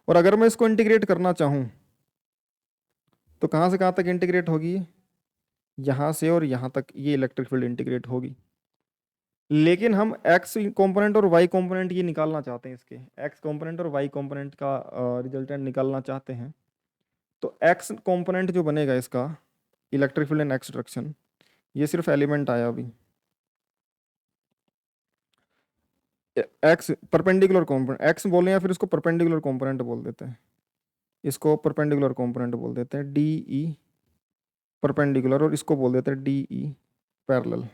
और अगर मैं इसको इंटीग्रेट करना चाहूं तो कहां से कहां तक इंटीग्रेट होगी, यहां से और यहां तक ये इलेक्ट्रिक फील्ड इंटीग्रेट होगी। लेकिन हम एक्स कंपोनेंट और वाई कंपोनेंट ये निकालना चाहते हैं, इसके एक्स कंपोनेंट और वाई कंपोनेंट का रिजल्टेंट निकालना चाहते हैं। तो एक्स कंपोनेंट जो बनेगा इसका इलेक्ट्रिक फील्ड इन एक्स डायरेक्शन, ये सिर्फ एलिमेंट आया अभी, एक्स परपेंडिकुलर कंपोनेंट एक्स बोले या फिर इसको परपेंडिकुलर कंपोनेंट बोल देते हैं, इसको परपेंडिकुलर कंपोनेंट बोल देते हैं डी ई परपेंडिकुलर, और इसको बोल देते हैं डी ई पैरेलल।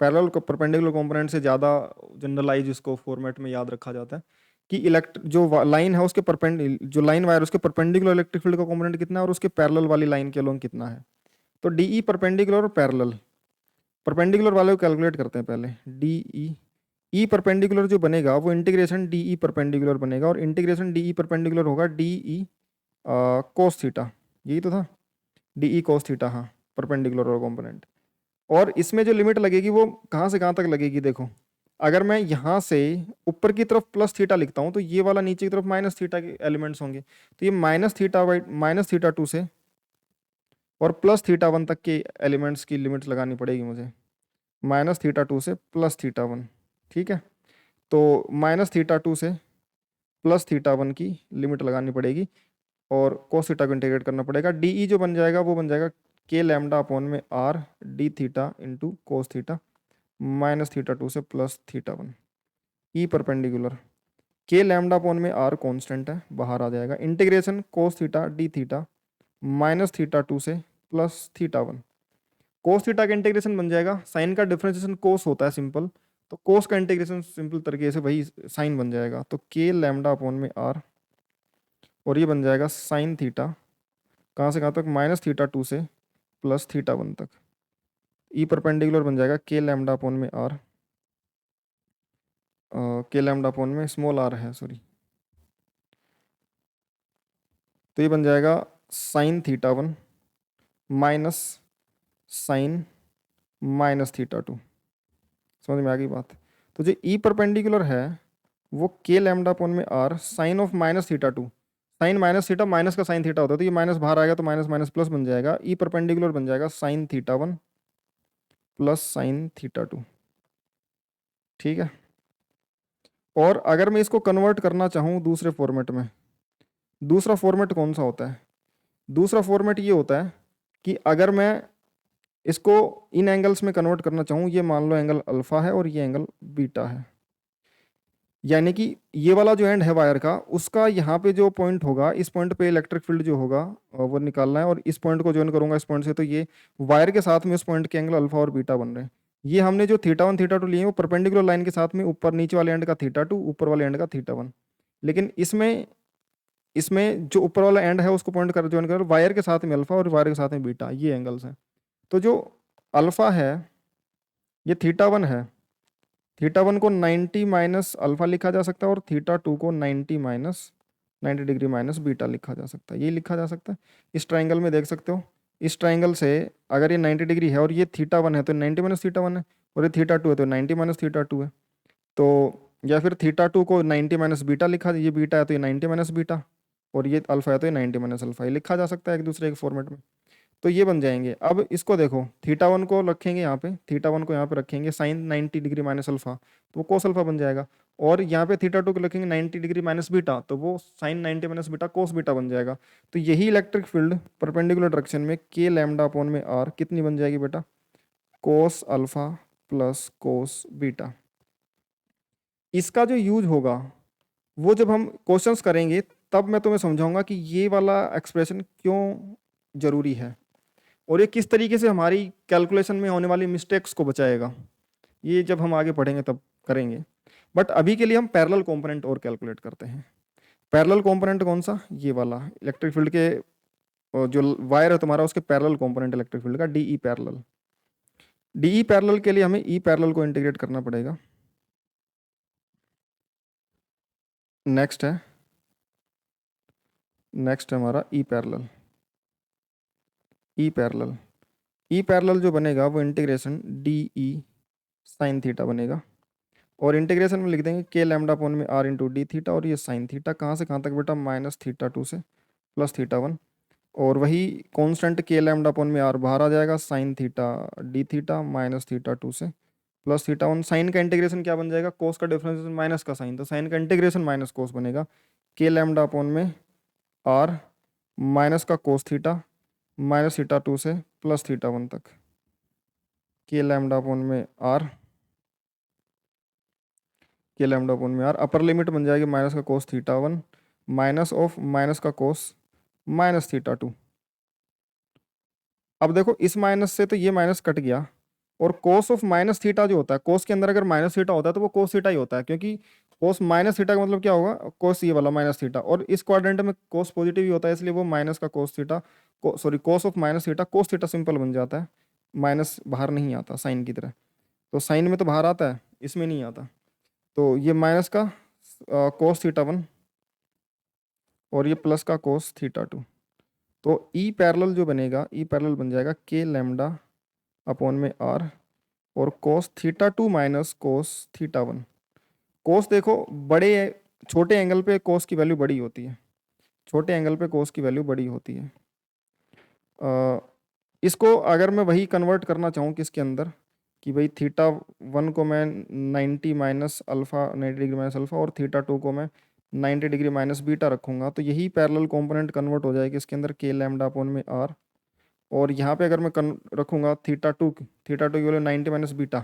पैरेलल को परपेंडिकुलर कंपोनेंट से ज़्यादा जनरलाइज इसको फॉर्मेट में याद रखा जाता है कि जो लाइन है उसके जो लाइन वायर उसके परपेंडिकुलर इलेक्ट्रिक फील्ड का कंपोनेंट कितना है और उसके पैरेलल वाली लाइन के अलोंग कितना है। तो डी ई परपेंडिकुलर और पैरेलल, परपेंडिकुलर वाले को कैलकुलेट करते हैं पहले। डी ई परपेंडिकुलर जो बनेगा वो इंटीग्रेशन डी ई परपेंडिकुलर बनेगा, और इंटीग्रेशन डी ई परपेंडिकुलर होगा डी ई कोस थीटा, यही तो था डी ई कोस थीटा, हाँ परपेंडिकुलर और कंपोनेंट। और इसमें जो लिमिट लगेगी वो कहाँ से कहाँ तक लगेगी, देखो अगर मैं यहाँ से ऊपर की तरफ प्लस थीटा लिखता हूँ तो ये वाला नीचे की तरफ माइनस थीटा के एलिमेंट्स होंगे, तो ये माइनस थीटा टू से और प्लस थीटा वन तक के एलिमेंट्स की लिमिट लगानी पड़ेगी मुझे, माइनस थीटा टू से प्लस थीटा वन। ठीक है, तो माइनस थीटा टू से प्लस थीटा वन की लिमिट लगानी पड़ेगी और कोस थीटा को इंटीग्रेट करना पड़ेगा। डी ई जो बन जाएगा वो बन जाएगा के लैम्डा अपॉन में R D theta into cos theta minus theta two से plus theta one. E perpendicular K lambda upon में आर कॉन्स्टेंट है, बाहर आ जाएगा, integration cos theta D theta minus theta two से plus theta one. Cos theta का integration बन जाएगा, साइन का डिफरेंशिएशन कोस होता है सिंपल, तो कोस का इंटीग्रेशन सिंपल तरीके से वही साइन बन जाएगा, तो के लैम्डा अपॉन में आर, और ये बन जाएगा साइन थीटा कहाँ से कहाँ तक, माइनस थीटा टू से प्लस थीटा वन तक। ई परपेंडिकुलर बन जाएगा के लैम्डा अपॉन में आर, के लैम्डा अपॉन में स्मॉल आर है सॉरी, तो ये बन जाएगा sine theta one minus sine minus theta two. समझ में आ गई बात। तो जो ई परपेंडिकुलर है वो के लैम्डा अपॉन में are sine of minus theta two, sine minus theta minus का साइन थीटा होता है, तो ये माइनस बाहर आएगा तो माइनस माइनस प्लस बन जाएगा, ई परपेंडिकुलर बन जाएगा sine theta one plus sine theta to. ठीक है, और अगर मैं इसको कन्वर्ट करना चाहूँ दूसरे फॉर्मेट में, दूसरा फॉर्मेट कौन सा होता है, दूसरा फॉर्मेट ये होता है कि अगर मैं इसको इन एंगल्स में कन्वर्ट करना चाहूँ, ये मान लो एंगल अल्फा है और ये एंगल बीटा है, यानी कि ये वाला जो एंड है वायर का उसका यहाँ पे जो पॉइंट होगा इस पॉइंट पे इलेक्ट्रिक फील्ड जो होगा वो निकालना है, और इस पॉइंट को ज्वाइन करूंगा इस पॉइंट से, तो ये वायर के साथ में उस पॉइंट के एंगल अल्फा और बीटा बन रहे हैं। ये हमने जो थीटा वन थीटा टू लिए हैं वो परपेंडिकुलर लाइन के साथ में ऊपर नीचे वाले एंड का थीटा टू, ऊपर वाले एंड का थीटा वन, लेकिन इसमें इसमें जो ऊपर वाला एंड है उसको पॉइंट कर ज्वाइन कर वायर के साथ में अल्फा और वायर के साथ में बीटा, ये एंगल्स हैं। तो जो अल्फा है ये थीटा वन है, थीटा वन को 90 माइनस अल्फा लिखा जा सकता है और थीटा टू को 90 डिग्री माइनस बीटा लिखा जा सकता है, ये लिखा जा सकता है। इस ट्राइंगल में देख सकते हो, इस ट्राइंगल से अगर ये 90 डिग्री है और ये थीटा वन है तो 90 माइनस थीटा वन है, और ये थीटा टू है तो 90 माइनस थीटा टू है, तो या फिर थीटा टू को 90 माइनस बीटा लिखा, ये बीटा है तो ये 90 माइनस बीटा, और ये अल्फा है तो ये 90 माइनस अल्फा, ये लिखा जा सकता है एक दूसरे के फॉर्मेट में। तो ये बन जाएंगे। अब इसको देखो, थीटा वन को रखेंगे यहाँ पे, थीटा वन को यहाँ पे रखेंगे साइन 90 डिग्री माइनस अल्फा, तो वो कोस अल्फा बन जाएगा। और यहाँ पे थीटा टू को रखेंगे 90 डिग्री माइनस बीटा, तो वो sine 90 minus beta cos beta बन जाएगा। तो यही इलेक्ट्रिक फील्ड परपेंडिकुलर डायरेक्शन में के लैम्डा अपॉन में आर कितनी बन जाएगी बेटा, cos alpha plus cos beta. इसका जो यूज होगा वो जब हम क्वेश्चंस करेंगे तब मैं तुम्हें समझाऊंगा कि ये वाला एक्सप्रेशन क्यों जरूरी है और ये किस तरीके से हमारी कैलकुलेशन में होने वाली मिस्टेक्स को बचाएगा। ये जब हम आगे पढ़ेंगे तब करेंगे। बट अभी के लिए हम पैरेलल कंपोनेंट और कैलकुलेट करते हैं। पैरेलल कंपोनेंट कौन सा, ये वाला इलेक्ट्रिक फील्ड के जो वायर है तुम्हारा उसके पैरेलल कंपोनेंट इलेक्ट्रिक फील्ड का डीई पैरेलल। डीई पैरेलल के लिए हमें ई पैरेलल को इंटीग्रेट करना पड़ेगा। नेक्स्ट है हमारा E parallel. E parallel, E parallel जो बनेगा वो integration D E sine theta बनेगा। और इंटीग्रेशन में लिख देंगे के लैम्डा अपॉन में आर इंटू डी थीटा, और ये साइन थीटा कहाँ से कहाँ तक बेटा, माइनस थीटा टू से प्लस थीटा वन। और वही कांस्टेंट के लैम्डा अपॉन में आर बाहर आ जाएगा, sine theta D theta minus theta two से प्लस थीटा वन। साइन का इंटीग्रेशन क्या बन जाएगा, कोस का डिफरेंशिएशन माइनस का साइन, तो साइन का इंटीग्रेशन माइनस कोस बनेगा। के लैम्डा अपॉन में आर माइनस का कोस थीटा माइनस थीटा टू से प्लस थीटा वन तक, के लैम्डा अपॉन में आर, के लैम्डा अपॉन में आर, अपर लिमिट बन जाएगी माइनस का कोस theta one minus of minus का कोस माइनस थीटा टू। अब देखो इस माइनस से तो ये माइनस कट गया, और कोस ऑफ माइनस थीटा जो होता है, कोस के अंदर अगर माइनस थीटा होता है तो वो कोस थीटा ही होता है, क्योंकि कोस माइनस थीटा का मतलब क्या होगा, कोस ये वाला माइनस थीटा, और इस क्वाड्रेंट में कोस पॉजिटिव ही होता है, इसलिए वो माइनस का cos theta, sorry cos of minus theta cos theta simple बन जाता है, माइनस बाहर नहीं आता साइन की तरह। तो साइन में तो बाहर आता है, इसमें नहीं आता। तो ये माइनस का कोस थीटा वन और ये प्लस का कोस थीटा टू। तो ई पैरेलल जो बनेगा, ई पैरेलल बन जाएगा के लैम्डा अपॉन में आर और cos theta two minus cos theta one. Cos देखो बड़े छोटे एंगल पे कोस की वैल्यू बड़ी होती है, छोटे एंगल पे कोस की वैल्यू बड़ी होती है। इसको अगर मैं वही कन्वर्ट करना चाहूँ किसके अंदर, कि भाई थीटा वन को मैं 90 minus alpha 90 degree minus alpha और थीटा टू को मैं 90 डिग्री माइनस बीटा रखूँगा, तो यही पैरेलल कंपोनेंट कन्वर्ट हो जाएगी इसके अंदर के लैम्डा अपॉन में आर। और यहाँ पे अगर मैं रखूँगा थीटा टू की वैल्यू 90 माइनस बीटा,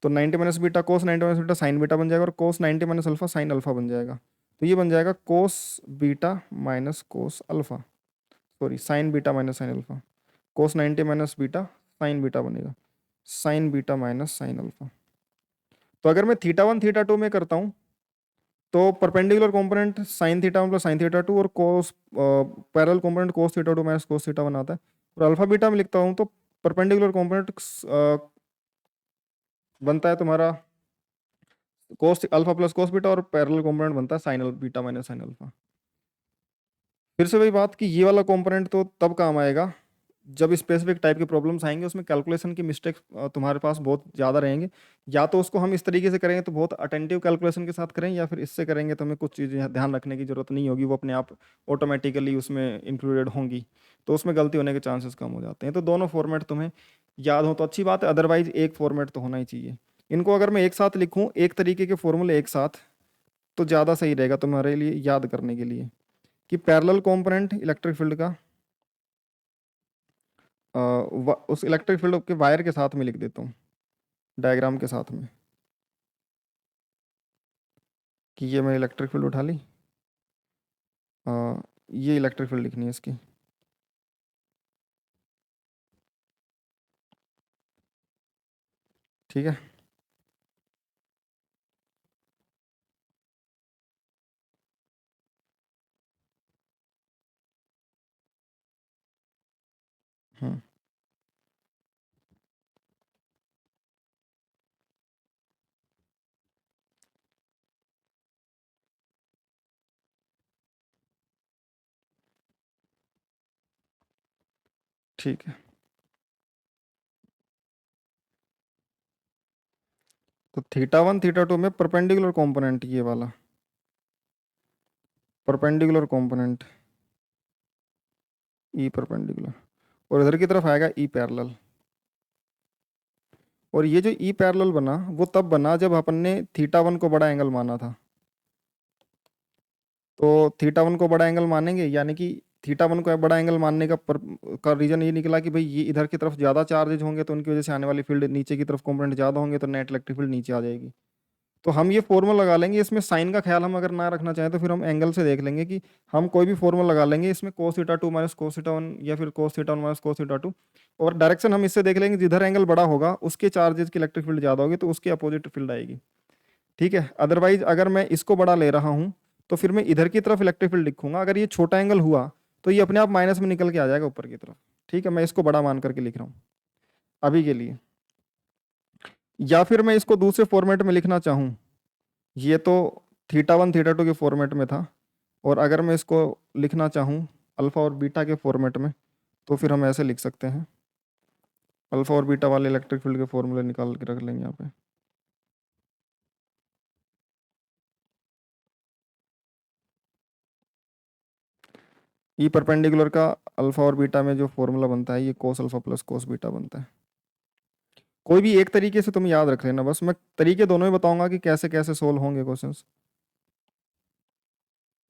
तो 90 minus beta cos 90 minus beta sine beta बन जाएगा, और cos 90 minus alpha sine alpha बन जाएगा। तो ये बन जाएगा cos beta minus cos alpha, sorry sine beta minus sine alpha, cos 90 minus beta sine beta बनेगा, sine beta minus sine alpha. तो अगर मैं थीटा वन थीटा टू में करता हूँ तो perpendicular component sine theta one plus sine theta two, और cos parallel component cos theta two minus cos theta one आता है। और अल्फा बीटा में लिखता हूँ तो परपेंडिकुलर कंपोनेंट बनता है तुम्हारा cos alpha plus cos beta, और पैरेलल कंपोनेंट बनता है sign beta minus sine alpha. फिर से वही बात कि ये वाला कंपोनेंट तो तब काम आएगा जब स्पेसिफिक टाइप के प्रॉब्लम्स आएंगे, उसमें कैलकुलेशन की मिस्टेक तुम्हारे पास बहुत ज़्यादा रहेंगे। या तो उसको हम इस तरीके से करेंगे तो बहुत अटेंटिव कैलकुलेशन के साथ करें, या फिर इससे करेंगे तो हमें कुछ चीज़ें ध्यान रखने की जरूरत नहीं होगी, वो अपने आप ऑटोमेटिकली उसमें इंक्लूडेड होंगी, तो उसमें गलती होने के चांसेस कम हो जाते हैं। तो दोनों फॉर्मेट तुम्हें याद हो तो अच्छी बात है, अदरवाइज एक फॉर्मेट तो होना ही चाहिए। इनको अगर मैं एक साथ लिखूँ, एक तरीके के फॉर्मूले एक साथ, तो ज़्यादा सही रहेगा तुम्हारे लिए याद करने के लिए, कि पैरेलल कंपोनेंट इलेक्ट्रिक फील्ड का उस इलेक्ट्रिक फील्ड के वायर के साथ में लिख देता हूँ, डायग्राम के साथ में, कि ये मैंने इलेक्ट्रिक फील्ड उठा ली, ये इलेक्ट्रिक फील्ड लिखनी है इसकी। ठीक है, हम्म, ठीक है। तो थीटा वन थीटा टू में परपेंडिकुलर कंपोनेंट ये वाला परपेंडिकुलर कंपोनेंट ई परपेंडिकुलर, और इधर की तरफ आएगा ई पैरेलल। और ये जो ई पैरेलल बना वो तब बना जब अपन ने थीटा 1 को बड़ा एंगल माना था। तो थीटा 1 को बड़ा एंगल मानेंगे, यानी कि थीटा 1 को बड़ा एंगल मानने का रीजन ये निकला कि भाई ये इधर की तरफ ज़्यादा चार्जेज होंगे तो उनकी वजह से आने वाली फील्ड नीचे की तरफ कंपोनेंट ज़्यादा होंगे तो नेट इलेक्ट्रिक फील्ड नीचे आ जाएगी। तो हम ये फॉर्मूला लगा लेंगे। इसमें साइन का ख्याल हम अगर ना रखना चाहें तो फिर हम एंगल से देख लेंगे कि हम कोई भी फॉर्मूला लगा लेंगे इसमें cos θ2 माइनस cos θ1 या फिर cos θ1 माइनस cos θ2, और डायरेक्शन हम इससे देख लेंगे जिधर एंगल बड़ा होगा उसके चार्जेस की इलेक्ट्रिक फील्ड ज़्यादा होगी तो उसके अपोजिट फील्ड आएगी। ठीक है। अदरवाइज अगर मैं इसको बड़ा ले रहा हूँ तो फिर मैं इधर की तरफ इलेक्ट्रिक फील्ड लिखूंगा। अगर ये छोटा एंगल हुआ तो ये अपने आप माइनस में निकल के आ जाएगा ऊपर की तरफ। ठीक है, मैं इसको बड़ा मान करके लिख रहा हूँ अभी के लिए। या फिर मैं इसको दूसरे फॉर्मेट में लिखना चाहूँ, ये तो θ1 θ2 के फॉर्मेट में था, और अगर मैं इसको लिखना चाहूँ अल्फा और बीटा के फॉर्मेट में तो फिर हम ऐसे लिख सकते हैं। अल्फा और बीटा वाले इलेक्ट्रिक फील्ड के फॉर्मूले निकाल के रख लेंगे यहाँ पे। ई परपेंडिकुलर का अल्फा और बीटा में जो फॉर्मूला बनता है ये cos alpha plus cos beta बनता है। कोई भी एक तरीके से तुम याद रख लेना, बस मैं तरीके दोनों ही बताऊंगा कि कैसे कैसे सोल्व होंगे क्वेश्चंस।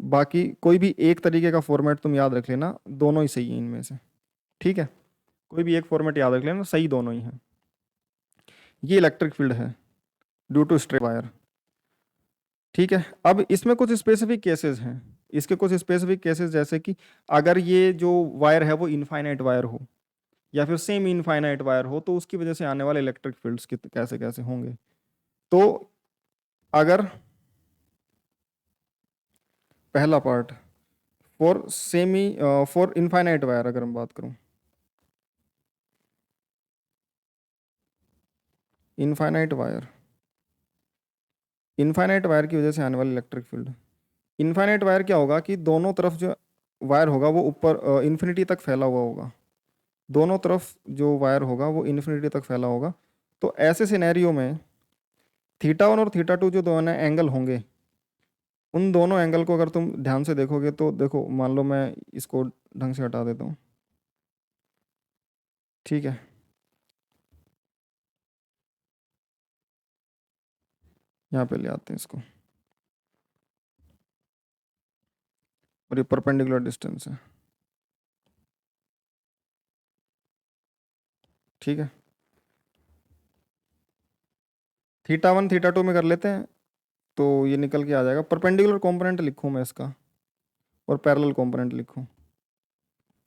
बाकी कोई भी एक तरीके का फॉर्मेट तुम याद रख लेना, दोनों ही सही है इनमें से। ठीक है, कोई भी एक फॉर्मेट याद रख लेना, सही दोनों ही है। ये इलेक्ट्रिक फील्ड है ड्यू टू स्ट्रे वायर। ठीक है, अब इसमें कुछ स्पेसिफिक केसेस हैं। इसके कुछ स्पेसिफिक केसेस जैसे कि अगर ये जो वायर है वो इनफाइनाइट वायर हो या फिर सेम इनफाइनाइट वायर हो तो उसकी वजह से आने वाले इलेक्ट्रिक फील्ड्स कैसे कैसे होंगे। तो अगर पहला पार्ट फॉर इनफाइनाइट वायर अगर हम बात करूं, इनफाइनाइट वायर, इनफाइनाइट वायर की वजह से आने वाली इलेक्ट्रिक फील्ड। इनफाइनाइट वायर क्या होगा कि दोनों तरफ जो वायर होगा वो ऊपर इन्फिनिटी तक फैला हुआ होगा। दोनों तरफ जो वायर होगा वो इन्फिनिटी तक फैला होगा। तो ऐसे सिनेरियो में θ1 और θ2 जो दोनों एंगल होंगे, उन दोनों एंगल को अगर तुम ध्यान से देखोगे तो देखो, मान लो मैं इसको ढंग से हटा देता हूँ। ठीक है, यहाँ पे ले आते हैं इसको, और ये परपेंडिकुलर डिस्टेंस है। ठीक है, θ1 θ2 में कर लेते हैं तो ये निकल के आ जाएगा। परपेंडिकुलर कंपोनेंट लिखूँ मैं इसका और पैरेलल कंपोनेंट लिखूँ,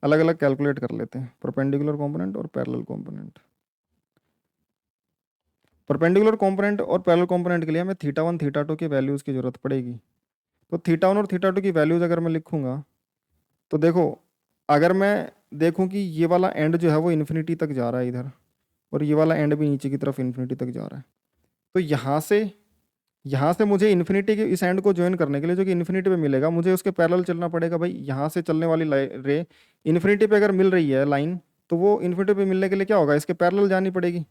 अलग अलग कैलकुलेट कर लेते हैं परपेंडिकुलर कंपोनेंट और पैरेलल कंपोनेंट। परपेंडिकुलर कंपोनेंट और पैरेलल कंपोनेंट के लिए हमें θ1 θ2 की वैल्यूज़ की जरूरत पड़ेगी। तो θ1 और θ2 की वैल्यूज़ अगर मैं लिखूंगा तो देखो, अगर मैं देखूं कि ये वाला एंड जो है वो इन्फिनिटी तक जा रहा है इधर, और ये वाला एंड भी नीचे की तरफ इन्फिनिटी तक जा रहा है, तो यहाँ से मुझे इन्फिनिटी के इस एंड को ज्वाइन करने के लिए जो कि इन्फिनिटी पे मिलेगा, मुझे उसके पैरेलल चलना पड़ेगा। भाई यहाँ से चलने वाली रे इन्फिनिटी पे अगर मिल रही है लाइन, तो वो इन्फिनिटी पे मिलने के लिए क्या होगा, इसके पैरेलल जानी पड़ेगी।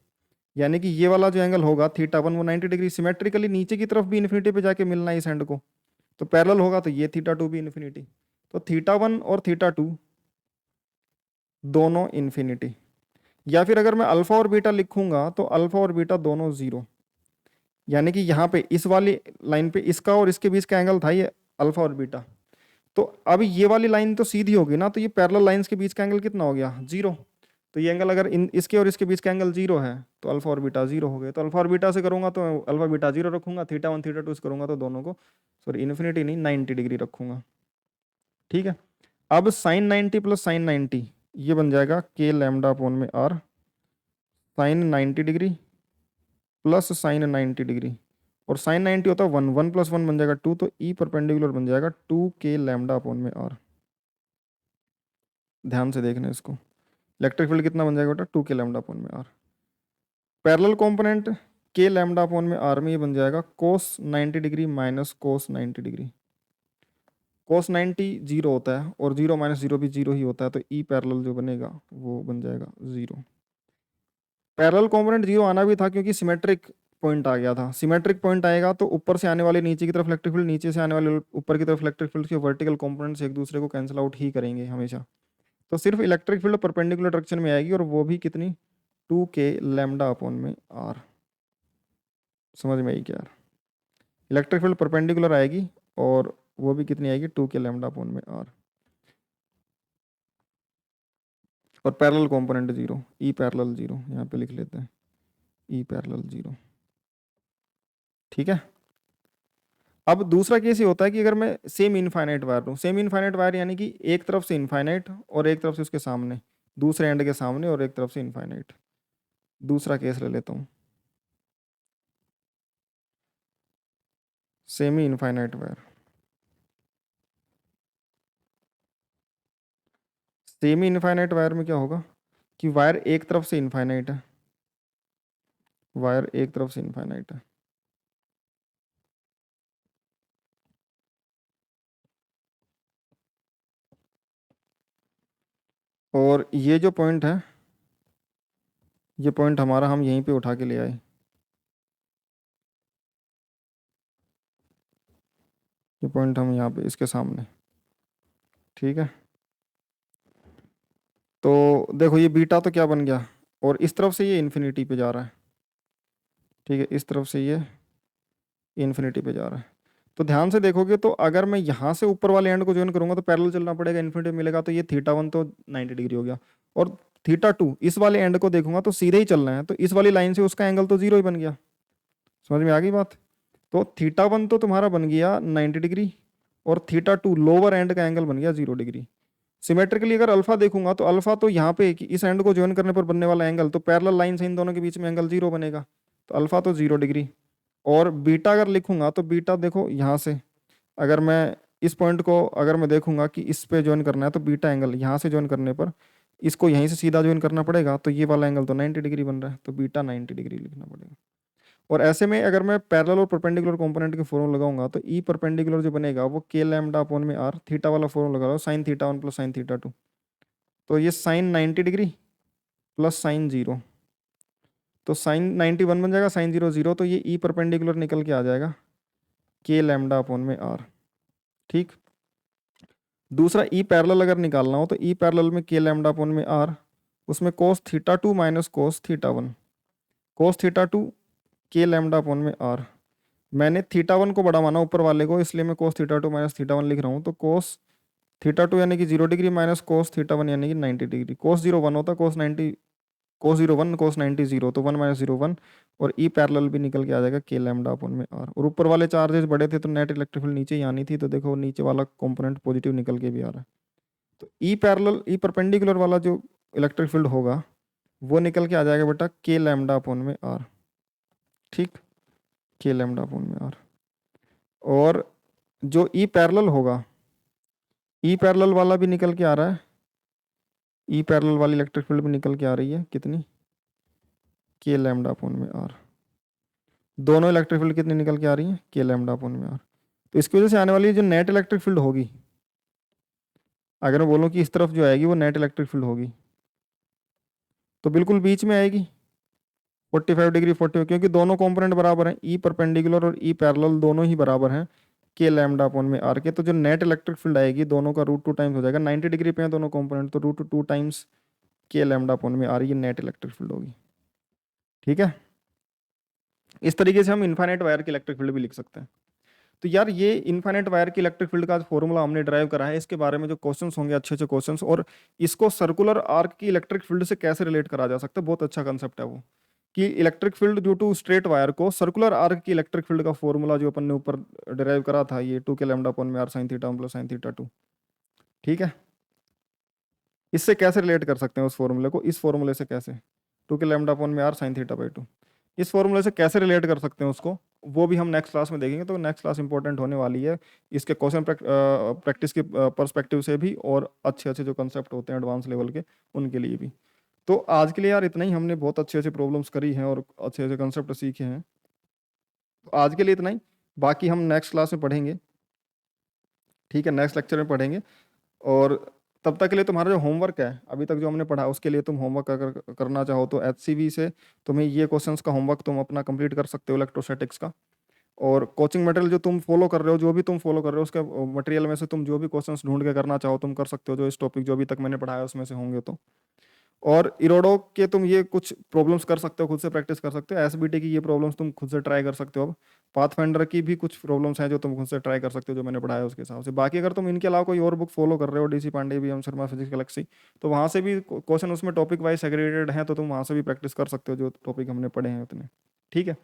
यानी कि ये वाला जो एंगल होगा θ1 वो 90 डिग्री सिमेट्रिकली नीचे की तरफ भी इन्फिनिटी पे जाके मिलना है इस एंड को, तो पैरेलल होगा तो ये θ2 भी इन्फिनिटी। तो θ1 और θ2 दोनों इन्फिनिटी। या फिर अगर मैं अल्फा और बीटा लिखूंगा तो अल्फा और बीटा दोनों जीरो। यानी कि यहाँ पे इस वाली लाइन पे इसका और इसके बीच का एंगल था ये अल्फा और बीटा। तो अब ये वाली लाइन तो सीधी होगी ना, तो ये पैरेलल लाइंस के बीच का एंगल कितना हो गया, जीरो। तो ये एंगल अगर इसके और इसके बीच का एंगल जीरो है तो अल्फा और बीटा जीरो हो गए। तो अल्फा और बीटा से करूंगा तो अल्फा बीटा जीरो रखूंगा, θ1 θ2 से करूंगा तो दोनों को सॉरी इन्फिनिटी नहीं 90 डिग्री रखूंगा। ठीक है, अब साइन 90 प्लस साइन 90 ये बन जाएगा k लैम्डा अपॉन में r, sine 90 degree plus sine 90 degree, और साइन 90 होता है 1, 1 प्लस 1 बन जाएगा 2, तो ई परपेंडिकुलर बन जाएगा 2k लैम्डा अपॉन में r। ध्यान से देखना इसको, इलेक्ट्रिक फील्ड कितना बन जाएगा बेटा, 2k लैम्डा अपॉन में r। Parallel component k lambda upon में r में ये बन जाएगा कोस 90 डिग्री माइनस कोस 90 डिग्री। कोस 90 जीरो होता है और जीरो माइनस जीरो भी जीरो ही होता है, तो ई पैरेलल जो बनेगा वो बन जाएगा जीरो। पैरेलल कंपोनेंट जीरो आना भी था क्योंकि सिमेट्रिक पॉइंट आ गया था। सिमेट्रिक पॉइंट आएगा तो ऊपर से आने वाले नीचे की तरफ इलेक्ट्रिक फील्ड, नीचे से आने वाले ऊपर की तरफ इलेक्ट्रिक फील्ड के वर्टिकल कंपोनेंट्स एक दूसरे को कैंसिल आउट ही करेंगे हमेशा। तो सिर्फ इलेक्ट्रिक फील्ड परपेंडिकुलर डायरेक्शन में आएगी, और वो भी कितनी, 2k लैम्डा अपॉन में r। समझ में आई क्या यार? इलेक्ट्रिक फील्ड परपेंडिकुलर आएगी और वो भी कितनी आएगी, 2k लैम्डा अपॉन में r। और parallel component zero, E parallel zero, यहाँ पे लिख लेते हैं ई पैरेलल जीरो। ठीक है। अब दूसरा केस ये होता है कि अगर मैं सेम इनफाइनाइट वायर लूँ, सेम इनफाइनाइट वायर यानी कि एक तरफ से इनफाइनाइट और एक तरफ से उसके सामने, दूसरे एंड के सामने और एक तरफ से इनफाइनाइट। दूसरा केस ले लेता हूँ, semi infinite wire. Semi infinite wire में क्या होगा कि वायर एक तरफ से इनफाइनाइट है, वायर एक तरफ से इनफाइनाइट है, और ये जो पॉइंट है, ये पॉइंट हमारा हम यहीं पे उठा के ले आए, ये पॉइंट हम यहाँ पे इसके सामने। ठीक है। तो देखो ये बीटा तो क्या बन गया, और इस तरफ से ये इन्फिनिटी पे जा रहा है। ठीक है, इस तरफ से ये इन्फिनिटी पे जा रहा है। तो ध्यान से देखोगे तो अगर मैं यहाँ से ऊपर वाले एंड को ज्वाइन करूंगा तो पैरेलल चलना पड़ेगा, इन्फिनिटी मिलेगा, तो ये θ1 तो 90 डिग्री हो गया, और θ2 इस वाले एंड को देखूंगा तो सीधे ही चलना है, तो इस वाली लाइन से उसका एंगल तो जीरो ही बन गया। समझ में आ गई बात? तो θ1 तो तुम्हारा बन गया 90 डिग्री, और θ2 लोअर एंड का एंगल बन गया 0 डिग्री। सिमेट्रिकली अगर अल्फा देखूंगा तो अल्फा तो यहाँ पे इस एंड को ज्वाइन करने पर बनने वाला एंगल, तो पैरेलल लाइन से इन दोनों के बीच में एंगल 0 बनेगा, तो अल्फा तो 0 डिग्री। और बीटा अगर लिखूंगा तो बीटा देखो यहाँ से, अगर मैं इस पॉइंट को अगर मैं देखूंगा कि इस पे ज्वाइन करना है, तो बीटा एंगल यहाँ से ज्वाइन करने पर इसको यहीं से सीधा ज्वाइन करना पड़ेगा, तो ये वाला एंगल तो 90 डिग्री बन रहा है, तो बीटा 90 डिग्री लिखना पड़ेगा। और ऐसे में अगर मैं पैरेलल और परपेंडिकुलर कंपोनेंट के फॉर्मूला लगाऊंगा तो ई परपेंडिकुलर जो बनेगा वो के लैम्डा अपॉन में आर, थीटा वाला फॉर्मूला लगा लो, साइन θ1 प्लस साइन θ2, तो ये साइन 90 डिग्री प्लस साइन 0, तो साइन 91 बन जाएगा, साइन 0 0, तो ये ई परपेंडिकुलर निकल के आ जाएगा के लैम्डा अपॉन में आर। ठीक। दूसरा ई पैरेलल अगर निकालना हो तो ई पैरेलल में के लैम्डा अपॉन में आर, उसमें कोस θ2 माइनस कोस θ1, कोस θ2 के लैम्डा अपॉन में आर। मैंने θ1 को बड़ा माना ऊपर वाले को, इसलिए मैं कोस θ2 माइनस θ1 लिख रहा हूँ, तो कोस θ2 यानी कि 0 डिग्री माइनस कोस θ1 यानी कि 90 डिग्री। कोस 0 1 होता है, कोस 90, कोस 0 1, कोस 90 0, तो 1 माइनस 0 1, और ई पैरेलल भी निकल के आ जाएगा के लैम्डा अपॉन में आर। और ऊपर वाले चार्जेस बड़े थे तो नेट इलेक्ट्रिक फील्ड नीचे ही आनी थी, तो देखो नीचे वाला कंपोनेंट पॉजिटिव निकल के भी आ रहा है, तो ई पैरेलल ई परपेंडिकुलर वाला जो इलेक्ट्रिक फील्ड होगा वो निकल के आ जाएगा बेटा के लैम्डा अपॉन में आर। ठीक, के लैम्डा अपॉन में आर। और जो ई पैरेलल होगा, ई पैरेलल वाला भी निकल के आ रहा है, ई पैरेलल वाली इलेक्ट्रिक फील्ड भी निकल के आ रही है कितनी, के लैम्डा अपॉन में आर। दोनों इलेक्ट्रिक फील्ड कितनी निकल के आ रही है, के लैम्डा अपॉन में आर। तो इसकी वजह से आने वाली जो नेट इलेक्ट्रिक फील्ड होगी, अगर मैं बोलूँ कि इस तरफ जो आएगी वो नेट इलेक्ट्रिक फील्ड होगी, तो बिल्कुल बीच में आएगी 45 डिग्री 40, क्योंकि दोनों कंपोनेंट बराबर हैं, ई परपेंडिकुलर और ई पैरेलल दोनों ही बराबर हैं के लैम्डा अपॉन में आर के। तो जो नेट इलेक्ट्रिक फील्ड आएगी दोनों का रूट 2 टाइम्स हो जाएगा, 90 डिग्री पे हैं दोनों कंपोनेंट, तो रूट 2 टाइम्स के लैम्डा अपॉन में आर, ये नेट इलेक्ट्रिक फील्ड होगी। ठीक है। इस तरीके से हम इनफाइनाइट वायर की इलेक्ट्रिक फील्ड भी लिख सकते हैं। तो यार ये इनफाइनाइट वायर की इलेक्ट्रिक फील्ड का फॉर्मूला हमने ड्राइव करा है, इसके बारे में जो क्वेश्चंस होंगे अच्छे अच्छे क्वेश्चंस, और इसको सर्कुलर आर्क की इलेक्ट्रिक फील्ड से कैसे रिलेट करा जा सकता है, बहुत अच्छा कंसेप्ट है वो, कि electric field due to straight wire को सर्कुलर आर्क की इलेक्ट्रिक फील्ड का फॉर्मूला जो अपन ने ऊपर डिराइव करा था, ये 2 के लैम्डा अपॉन में आर साइन θ1 प्लस साइन θ2। ठीक है, इससे कैसे रिलेट कर सकते हैं उस फॉर्मूले को, इस फॉर्मूले से कैसे, 2 के लैम्डा अपॉन में आर साइन θ/2, इस फॉर्मूले से कैसे रिलेट कर सकते हैं उसको, वो भी हम नेक्स्ट क्लास में देखेंगे। तो नेक्स्ट क्लास इंपॉर्टेंट होने वाली है इसके क्वेश्चन प्रैक्टिस के पर्सपेक्टिव से भी, और अच्छे अच्छे जो कंसेप्ट होते हैं एडवांस लेवल के उनके लिए भी। तो आज के लिए यार इतना ही, हमने बहुत अच्छे अच्छे प्रॉब्लम्स करी हैं और अच्छे अच्छे कंसेप्ट सीखे हैं, तो आज के लिए इतना ही, बाकी हम नेक्स्ट क्लास में पढ़ेंगे। ठीक है, नेक्स्ट लेक्चर में पढ़ेंगे, और तब तक के लिए तुम्हारा जो होमवर्क है अभी तक जो हमने पढ़ा उसके लिए तुम होमवर्क अगर करना चाहो तो HCV से तुम्हें ये क्वेश्चंस का होमवर्क तुम अपना कंप्लीट कर सकते हो इलेक्ट्रोस्टैटिक्स का। और कोचिंग मटेरियल जो तुम फॉलो कर रहे हो, जो भी तुम फॉलो कर रहे हो, उसके मटेरियल में से तुम जो भी क्वेश्चंस ढूंढ के करना चाहो तुम कर सकते हो, जो इस टॉपिक जो अभी तक मैंने पढ़ाया उसमें से होंगे तो। और इरोडो के तुम ये कुछ प्रॉब्लम्स कर सकते हो, खुद से प्रैक्टिस कर सकते हो। एसबीटी की ये प्रॉब्लम्स तुम खुद से ट्राई कर सकते हो। अब पाथफाइंडर की भी कुछ प्रॉब्लम्स हैं जो तुम खुद से ट्राई कर सकते हो, जो मैंने पढ़ाया उसके हिसाब से। बाकी अगर तुम इनके अलावा कोई और बुक फॉलो कर रहे हो, DC Pandey, B M Sharma, Physics Galaxy, तो वहाँ से भी क्वेश्चन उसमें टॉपिक वाइज सेग्रीगेटेड हैं, तो तुम वहाँ से भी प्रैक्टिस कर सकते हो जो टॉपिक हमने पढ़े हैं उतने। ठीक है,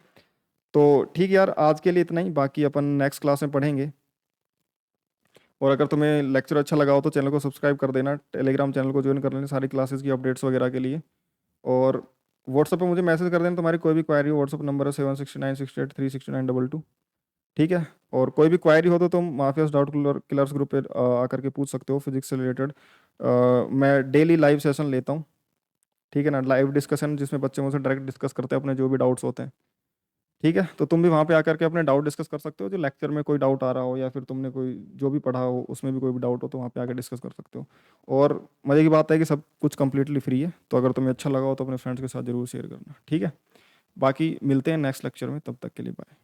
तो ठीक है यार, आज के लिए इतना ही, बाकी अपन नेक्स्ट क्लास में पढ़ेंगे। और अगर तुम्हें लेक्चर अच्छा लगा हो तो चैनल को सब्सक्राइब कर देना, टेलीग्राम चैनल को ज्वाइन कर लेना सारी क्लासेस की अपडेट्स वगैरह के लिए। और व्हाट्सएप पे मुझे मैसेज कर देना, तुम्हारी कोई भी क्वायरी हो। व्हाट्सएप नंबर है 7696836922। ठीक है, और कोई भी क्वायरी हो तो तुम माफियाज डाउट किलर्स ग्रुप पे आकर के पूछ सकते हो फिजिक्स से रिलेटेड। मैं डेली लाइव सेशन लेता हूँ। ठीक है ना, लाइव डिस्कशन जिसमें बच्चे मुझसे डायरेक्ट डिस्कस करते हैं अपने जो भी डाउट्स होते हैं। ठीक है, तो तुम भी वहाँ पे आकर के अपने डाउट डिस्कस कर सकते हो, जो लेक्चर में कोई डाउट आ रहा हो या फिर तुमने कोई जो भी पढ़ा हो उसमें भी कोई भी डाउट हो तो वहाँ पे आकर डिस्कस कर सकते हो। और मज़े की बात है कि सब कुछ कंप्लीटली फ्री है, तो अगर तुम्हें अच्छा लगा हो तो अपने फ्रेंड्स के साथ जरूर शेयर करना। ठीक है, बाकी मिलते हैं नेक्स्ट लेक्चर में, तब तक के लिए बाय।